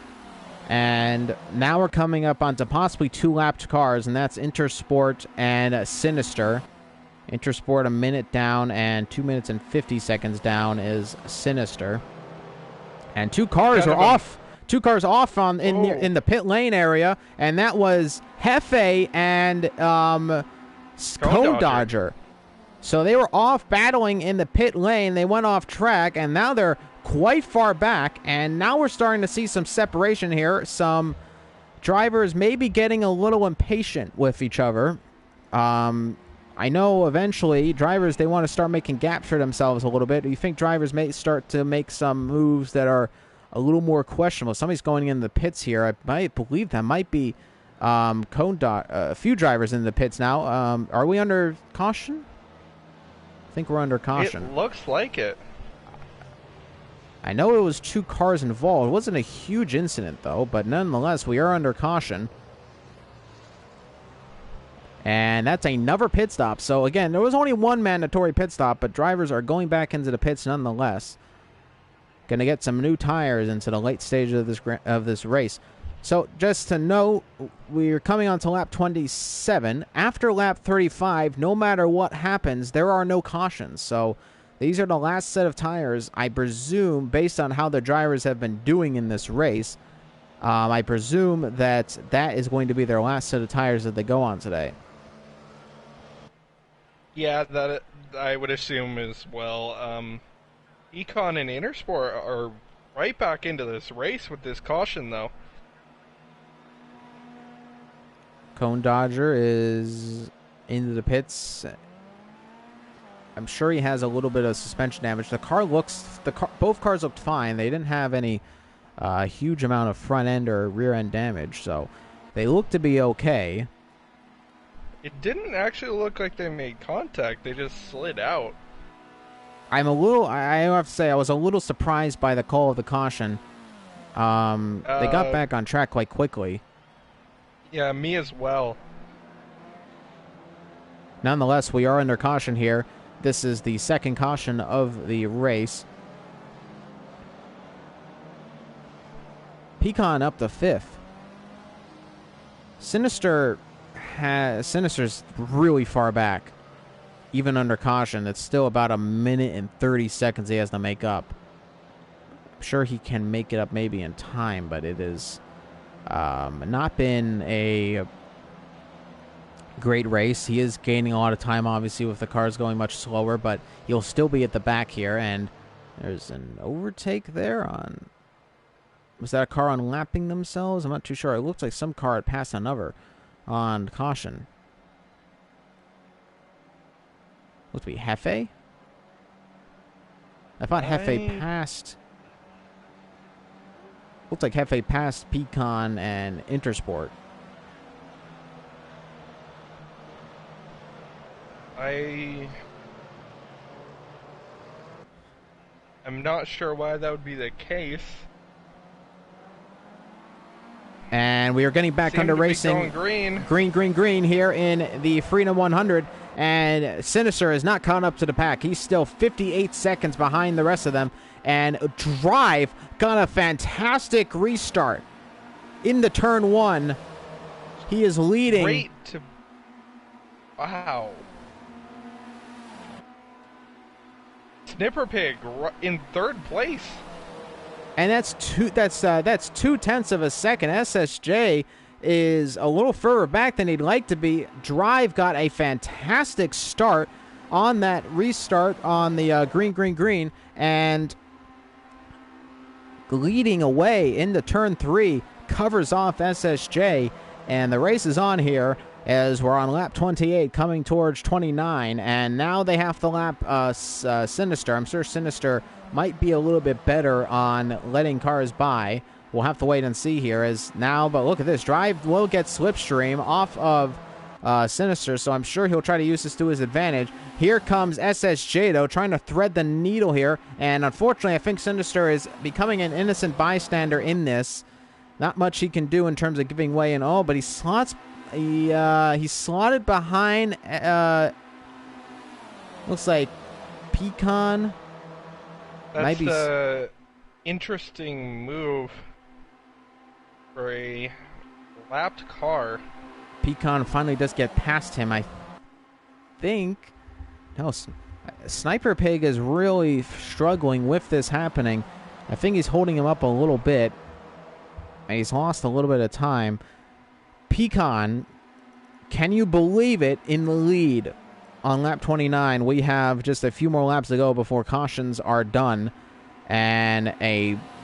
And now we're coming up onto possibly 2 lapped cars, and that's Intersport and Sinister. Intersport a minute down, and 2 minutes and 50 seconds down is Sinister. And 2 cars are off. 2 cars off in the pit lane area, and that was Hefe and Cone Dodger. So they were off battling in the pit lane. They went off track, and now they're quite far back, and now we're starting to see some separation here. Some drivers may be getting a little impatient with each other. I know eventually drivers, they want to start making gaps for themselves a little bit. Do you think drivers may start to make some moves that are a little more questionable? Somebody's going in the pits here. I believe that might be a few drivers in the pits now. Are we under caution? I think we're under caution. It looks like it. I know it was 2 cars involved. It wasn't a huge incident, though, but nonetheless, we are under caution. And that's another pit stop. So, again, there was only 1 mandatory pit stop, but drivers are going back into the pits nonetheless. Going to get some new tires into the late stage of this race. So, just to know, we're coming on to lap 27. After lap 35, no matter what happens, there are no cautions. So, these are the last set of tires, I presume, based on how the drivers have been doing in this race. I presume that is going to be their last set of tires that they go on today. Yeah, that I would assume as well. Econ and Intersport are right back into this race with this caution, though. Cone Dodger is into the pits. I'm sure he has a little bit of suspension damage. Both cars looked fine. They didn't have any huge amount of front end or rear end damage, so they look to be okay. It didn't actually look like they made contact. They just slid out. I have to say, I was a little surprised by the call of the caution. They got back on track quite quickly. Yeah, me as well. Nonetheless, we are under caution here. This is the 2nd caution of the race. Pecan up to 5th. Sinister's really far back. Even under caution, it's still about 1 minute and 30 seconds he has to make up. I'm sure he can make it up maybe in time, but it is Not been a great race. He is gaining a lot of time, obviously, with the cars going much slower, but he'll still be at the back here, and there's an overtake there on... Was that a car unlapping themselves? I'm not too sure. It looks like some car had passed another on caution. Looks to be Hefe? I thought Hefe passed... Looks like Hefe passed Pecan and Intersport. I'm not sure why that would be the case. And we are getting back under racing. Green. Green here in the Freedom 100. And Sinister is not caught up to the pack. He's still 58 seconds behind the rest of them. And Drive got a fantastic restart in the turn one. He is leading. Wow. Snipper Pig in third place. And that's 0.2 of a second. SSJ is a little further back than he'd like to be. Drive got a fantastic start on that restart on the green, and leading away into turn 3, covers off SSJ, and the race is on here as we're on lap 28 coming towards 29, and now they have to lap Sinister. I'm sure Sinister might be a little bit better on letting cars by. We'll have to wait and see here as now, but look at this. Drive will get slipstream off of Sinister, so I'm sure he'll try to use this to his advantage. Here comes SSJ, though, trying to thread the needle here, and unfortunately, I think Sinister is becoming an innocent bystander in this. Not much he can do in terms of giving way and all, but he slotted behind, looks like Pecan. That's an interesting move for a lapped car. Pecan finally does get past him, I think. No, Sniper Pig is really struggling with this happening. I think he's holding him up a little bit, and he's lost a little bit of time. Pecan, can you believe it, in the lead on lap 29? We have just a few more laps to go before cautions are done. And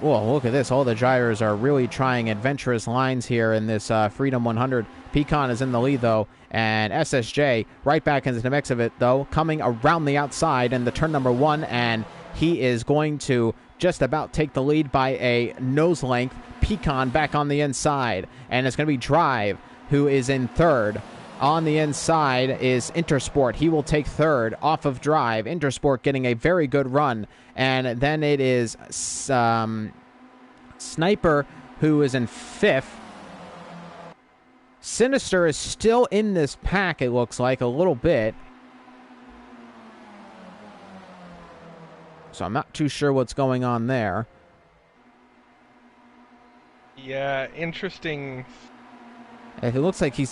well, look at this. All the drivers are really trying adventurous lines here in this Freedom 100. Pecan is in the lead, though, and SSJ right back into the mix of it, though, coming around the outside in the turn number 1, and he is going to just about take the lead by a nose length. Pecan back on the inside, and it's going to be Drive who is in third. On the inside is Intersport. He will take third off of Drive. Intersport getting a very good run. And then it is Sniper who is in fifth. Sinister is still in this pack, it looks like, a little bit. So I'm not too sure what's going on there. Yeah, interesting. It looks like he's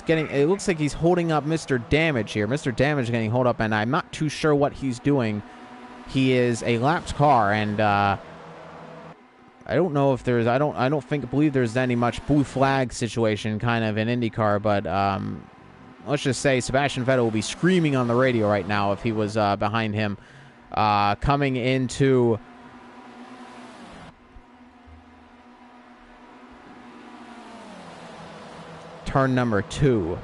holding up Mr. Damage here. Mr. Damage is getting hold up, and I'm not too sure what he's doing. He is a lapped car, and I don't know if there's I don't believe there's any much blue flag situation kind of in IndyCar, but let's just say Sebastian Vettel will be screaming on the radio right now if he was behind him coming into turn number 2.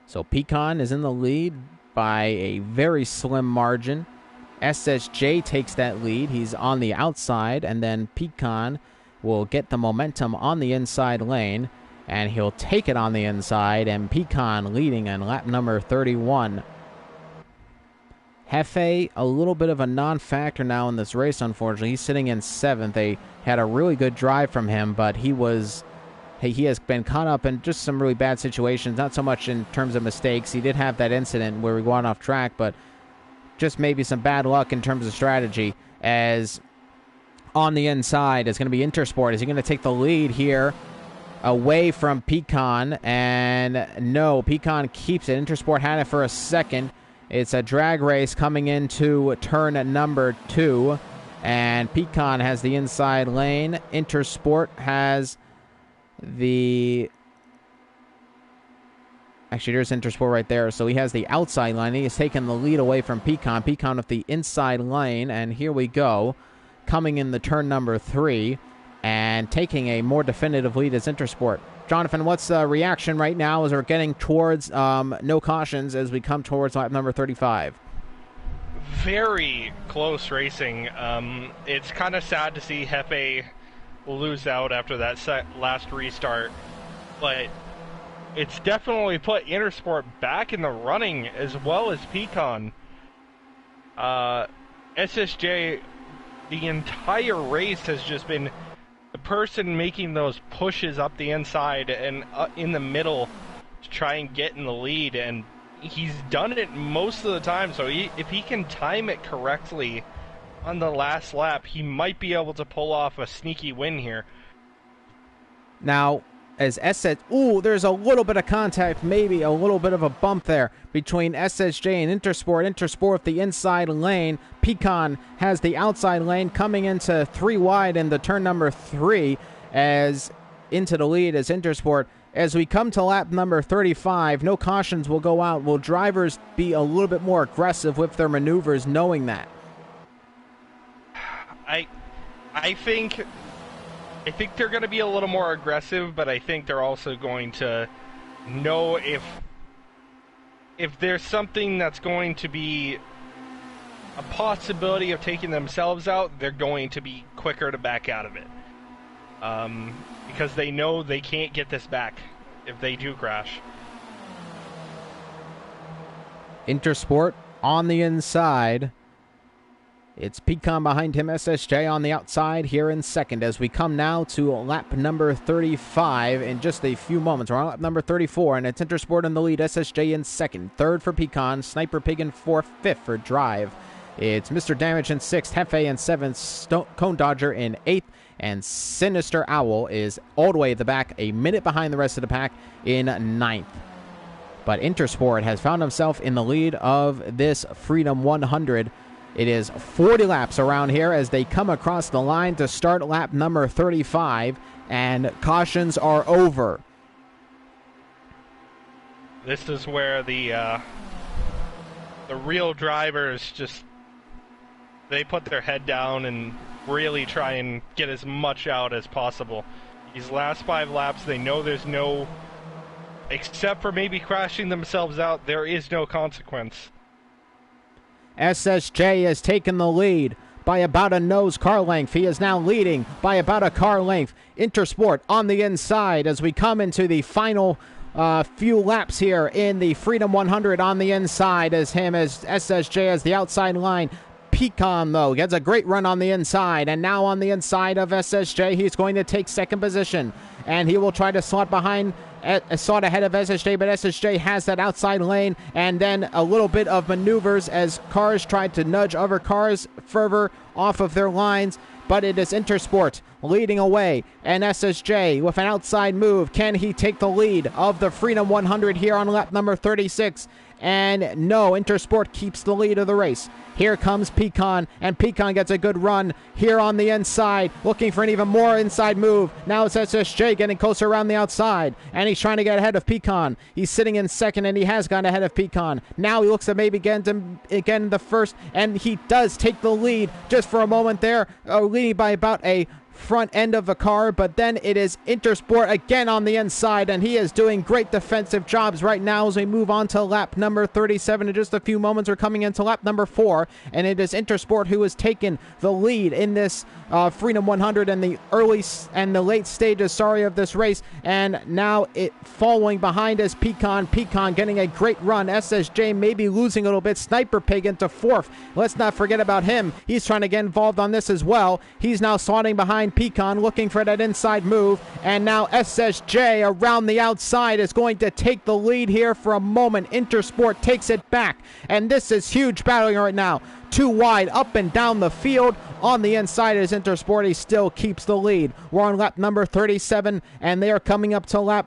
So Pecan is in the lead by a very slim margin. SSJ takes that lead. He's on the outside, and then Pecan will get the momentum on the inside lane, and he'll take it on the inside, and Pecan leading in lap number 31. Hefe, a little bit of a non-factor now in this race, unfortunately. He's sitting in 7th. They had a really good drive from him, but he has been caught up in just some really bad situations, not so much in terms of mistakes. He did have that incident where we went off track, but just maybe some bad luck in terms of strategy, as on the inside is going to be Intersport. Is he going to take the lead here away from Pecan? And no, Pecan keeps it. Intersport had it for a second. It's a drag race coming into turn number 2. And Pecan has the inside lane. Intersport has the... Actually, there's Intersport right there. So he has the outside lane. He has taken the lead away from Pecan. Pecan with the inside lane. And here we go. Coming in the turn number 3. And taking a more definitive lead is Intersport. Jonathan, what's the reaction right now as we're getting towards no cautions as we come towards lap number 35? Very close racing. It's kind of sad to see Hefe lose out after that last restart, but it's definitely put Intersport back in the running as well as Pecan. SSJ, the entire race has just been the person making those pushes up the inside and in the middle to try and get in the lead, and he's done it most of the time. So if he can time it correctly on the last lap, he might be able to pull off a sneaky win here. Now, as there's a little bit of contact, maybe a little bit of a bump there between SSJ and Intersport. Intersport with the inside lane. Pecan has the outside lane coming into 3 wide in the turn number 3 as into the lead as Intersport. As we come to lap number 35, no cautions will go out. Will drivers be a little bit more aggressive with their maneuvers knowing that? I think they're going to be a little more aggressive, but I think they're also going to know if there's something that's going to be a possibility of taking themselves out, they're going to be quicker to back out of it. Because they know they can't get this back if they do crash. Intersport on the inside. It's Pecan behind him, SSJ on the outside here in second as we come now to lap number 35 in just a few moments. We're on lap number 34, and it's Intersport in the lead, SSJ in second. Third for Pecan, Sniper Pig in fourth, fifth for Drive. It's Mr. Damage in sixth, Hefe in seventh, Cone Dodger in eighth, and Sinister Owl is all the way at the back, a minute behind the rest of the pack in ninth. But Intersport has found himself in the lead of this Freedom 100. It is 40 laps around here as they come across the line to start lap number 35, and cautions are over. This is where the real drivers they put their head down and really try and get as much out as possible. These last 5 laps, they know there's no, except for maybe crashing themselves out, there is no consequence. SSJ has taken the lead by about a nose car length. He is now leading by about a car length. Intersport on the inside as we come into the final few laps here in the Freedom 100 on the inside as SSJ has the outside line. Pecan, though, gets a great run on the inside, and now on the inside of SSJ, he's going to take second position, and he will try to slot ahead of SSJ, but SSJ has that outside lane, and then a little bit of maneuvers as cars tried to nudge other cars further off of their lines, but it is Intersport leading away, and SSJ with an outside move. Can he take the lead of the Freedom 100 here on lap number 36? And no, Intersport keeps the lead of the race. Here comes Pecan, and Pecan gets a good run here on the inside, looking for an even more inside move. Now it's SSJ getting closer around the outside, and he's trying to get ahead of Pecan. He's sitting in second, and he has gone ahead of Pecan. Now he looks to maybe get again the first, and he does take the lead just for a moment there, leading by about a front end of the car, but then it is Intersport again on the inside, and he is doing great defensive jobs right now as we move on to lap number 37. In just a few moments, we're coming into lap number 4, and it is Intersport who has taken the lead in this Freedom 100 in the early and the late stages, of this race, and now it following behind is Pecan. Pecan getting a great run. SSJ maybe losing a little bit. Sniper Pig into fourth. Let's not forget about him. He's trying to get involved on this as well. He's now slotting behind Pecan, looking for that inside move, and now SSJ around the outside is going to take the lead here for a moment. Intersport takes it back, and this is huge battling right now. too wide up and down the field. On the inside is Intersport. He still keeps the lead. We're on lap number 37, and they are coming up to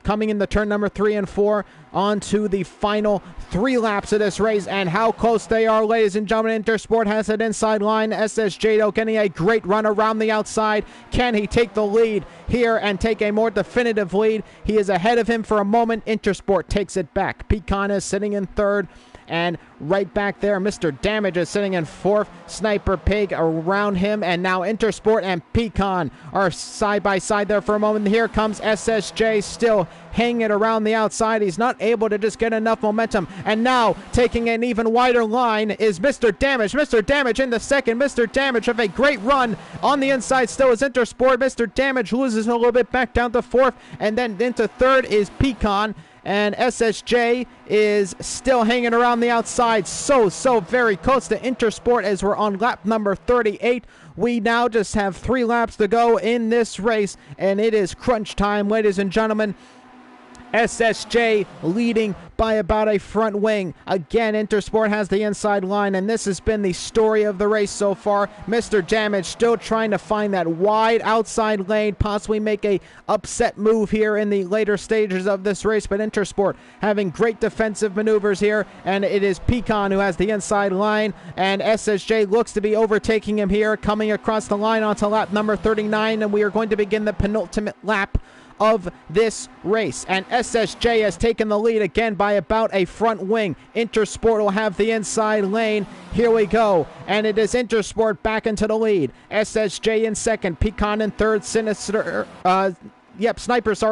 coming into turn number 3 and 4 on to the final 3 laps of this race, and how close they are, ladies and gentlemen. Intersport has an inside line. SSJ, though, getting a great run around the outside. Can he take the lead here and take a more definitive lead? He is ahead of him for a moment. Intersport takes it back. Pecan is sitting in 3rd. And right back there, Mr. Damage is sitting in 4th. Sniper Pig around him. And now Intersport and Pecan are side by side there for a moment. Here comes SSJ still hanging around the outside. He's not able to just get enough momentum. And now taking an even wider line is Mr. Damage. Mr. Damage in the 2nd. Mr. Damage with a great run. On the inside still is Intersport. Mr. Damage loses a little bit back down to 4th. And then into 3rd is Pecan. And SSJ is still hanging around the outside. So very close to Intersport as we're on lap number 38. We now just have 3 laps to go in this race, and it is crunch time, ladies and gentlemen. SSJ leading by about a front wing. Again, Intersport has the inside line, and this has been the story of the race so far. Mr. Damage still trying to find that wide outside lane, possibly make a upset move here in the later stages of this race, but Intersport having great defensive maneuvers here, and it is Pecan who has the inside line, and SSJ looks to be overtaking him here, coming across the line onto lap number 39, and we are going to begin the penultimate lap of this race, and SSJ has taken the lead again by about a front wing. Intersport will have the inside lane. Here we go, and it is Intersport back into the lead. SSJ in 2nd, Pecan in 3rd, Sniper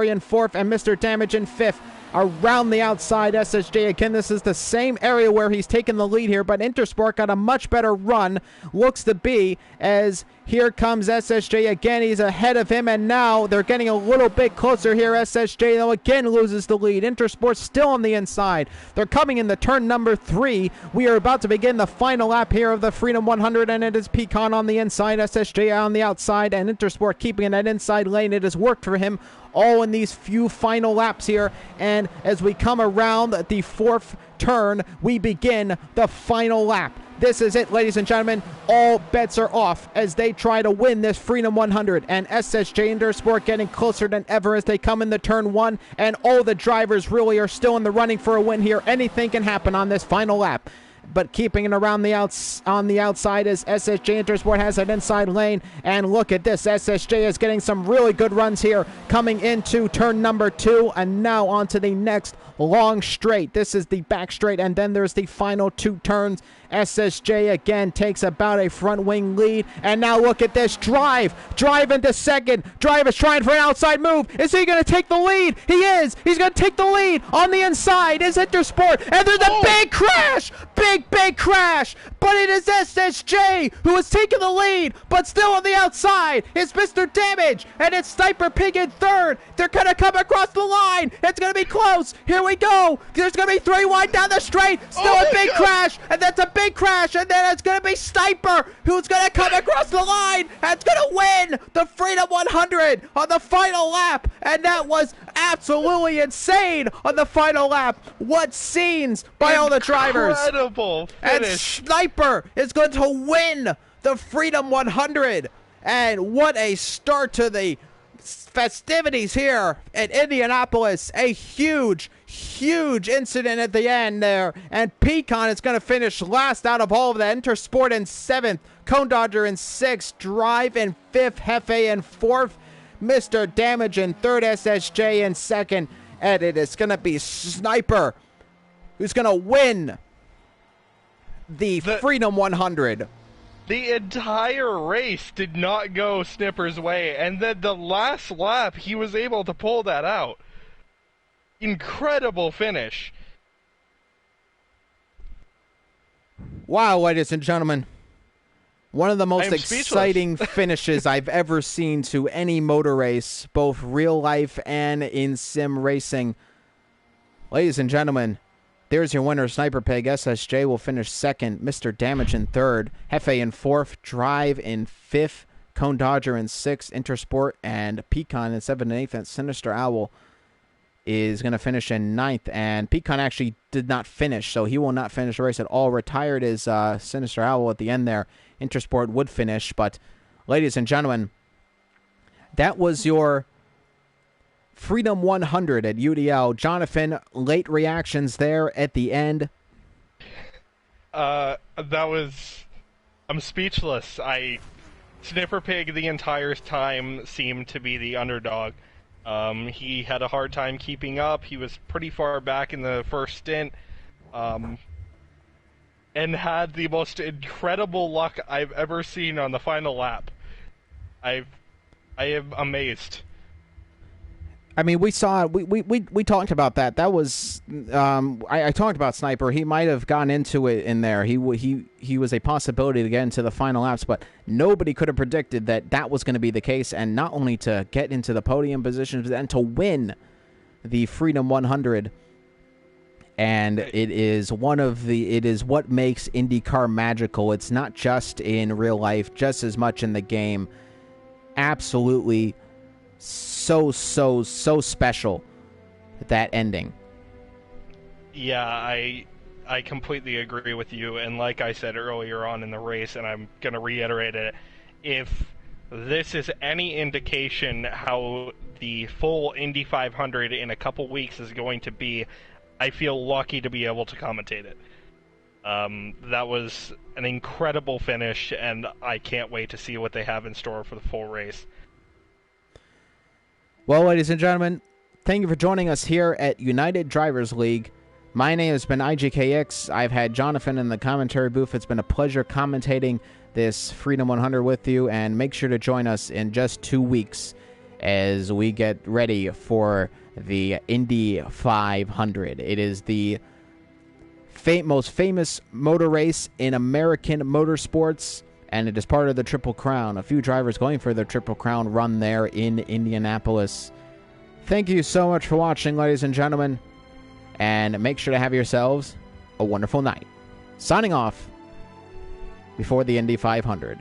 in 4th, and Mr. Damage in 5th. Around the outside, SSJ again. This is the same area where he's taken the lead here, but Intersport got a much better run, looks to be, as here comes SSJ again. He's ahead of him, and now they're getting a little bit closer here. SSJ, though, again loses the lead. Intersport still on the inside. They're coming into turn number 3. We are about to begin the final lap here of the Freedom 100, and it is Pecan on the inside, SSJ on the outside, and Intersport keeping in that inside lane. It has worked for him all in these few final laps here, and as we come around the 4th turn, we begin the final lap. This is it, ladies and gentlemen. All bets are off as they try to win this Freedom 100, and SSJ Intersport getting closer than ever as they come into turn 1, and all the drivers really are still in the running for a win here. Anything can happen on this final lap. But keeping it around on the outside is SSJ Intersport has an inside lane. And look at this. SSJ is getting some really good runs here coming into turn number 2. And now on to the next long straight. This is the back straight. And then there's the final 2 turns. SSJ again takes about a front wing lead. And now look at this. Drive into 2nd. Drive is trying for an outside move. Is he going to take the lead? He is. He's going to take the lead. On the inside is Intersport. And there's a big crash. Big crash. But it is SSJ who is taking the lead. But still on the outside is Mr. Damage. And it's Sniper Pig in 3rd. They're going to come across the line. It's going to be close. Here we go. There's going to be 3 wide down the straight. Still a big crash. And that's a big crash, and then it's going to be Sniper who's going to come across the line and it's going to win the Freedom 100 on the final lap. And that was absolutely insane on the final lap. What scenes by all the drivers. Incredible finish. And Sniper is going to win the Freedom 100. And what a start to the festivities here at Indianapolis. A huge incident at the end there, and Pecan is going to finish last out of all of that. Intersport in 7th, Cone Dodger in 6th, Drive in 5th, Hefe in 4th, Mr. Damage in 3rd, SSJ in 2nd, and it is going to be Sniper who's going to win the Freedom 100. The entire race did not go Snipper's way, and then the last lap, he was able to pull that out. Incredible finish. Wow, ladies and gentlemen. One of the most exciting finishes I've ever seen to any motor race, both real life and in sim racing. Ladies and gentlemen, there's your winner, Sniper Pig. SSJ will finish 2nd, Mr. Damage in 3rd, Hefe in 4th, Drive in 5th, Cone Dodger in 6th, Intersport and Pecan in 7th and 8th, and Sinister Owl is going to finish in 9th, and Pecan actually did not finish, so he will not finish the race at all. Retired is Sinister Owl at the end there. Intersport would finish, but ladies and gentlemen, that was your Freedom 100 at UDL. Jonathan, late reactions there at the end. I'm speechless. Sniffer Pig the entire time seemed to be the underdog. He had a hard time keeping up. He was pretty far back in the first stint, and had the most incredible luck I've ever seen on the final lap. I am amazed. I mean, we saw we talked about that. That was I talked about Sniper. He might have gone into it in there. He was a possibility to get into the final laps, but nobody could have predicted that was going to be the case. And not only to get into the podium positions, but then to win the Freedom 100. And it is what makes IndyCar magical. It's not just in real life, just as much in the game. Absolutely. So special, that ending. Yeah, I completely agree with you, and like I said earlier on in the race, and I'm going to reiterate it, if this is any indication how the full Indy 500 in a couple weeks is going to be, I feel lucky to be able to commentate it. That was an incredible finish, and I can't wait to see what they have in store for the full race. Well, ladies and gentlemen, thank you for joining us here at United Drivers League. My name has been IGKX. I've had Jonathan in the commentary booth. It's been a pleasure commentating this Freedom 100 with you, and make sure to join us in just 2 weeks as we get ready for the Indy 500. It is the most famous motor race in American motorsports, and it is part of the Triple Crown. A few drivers going for the Triple Crown run there in Indianapolis. Thank you so much for watching, ladies and gentlemen, and make sure to have yourselves a wonderful night. Signing off before the Indy 500.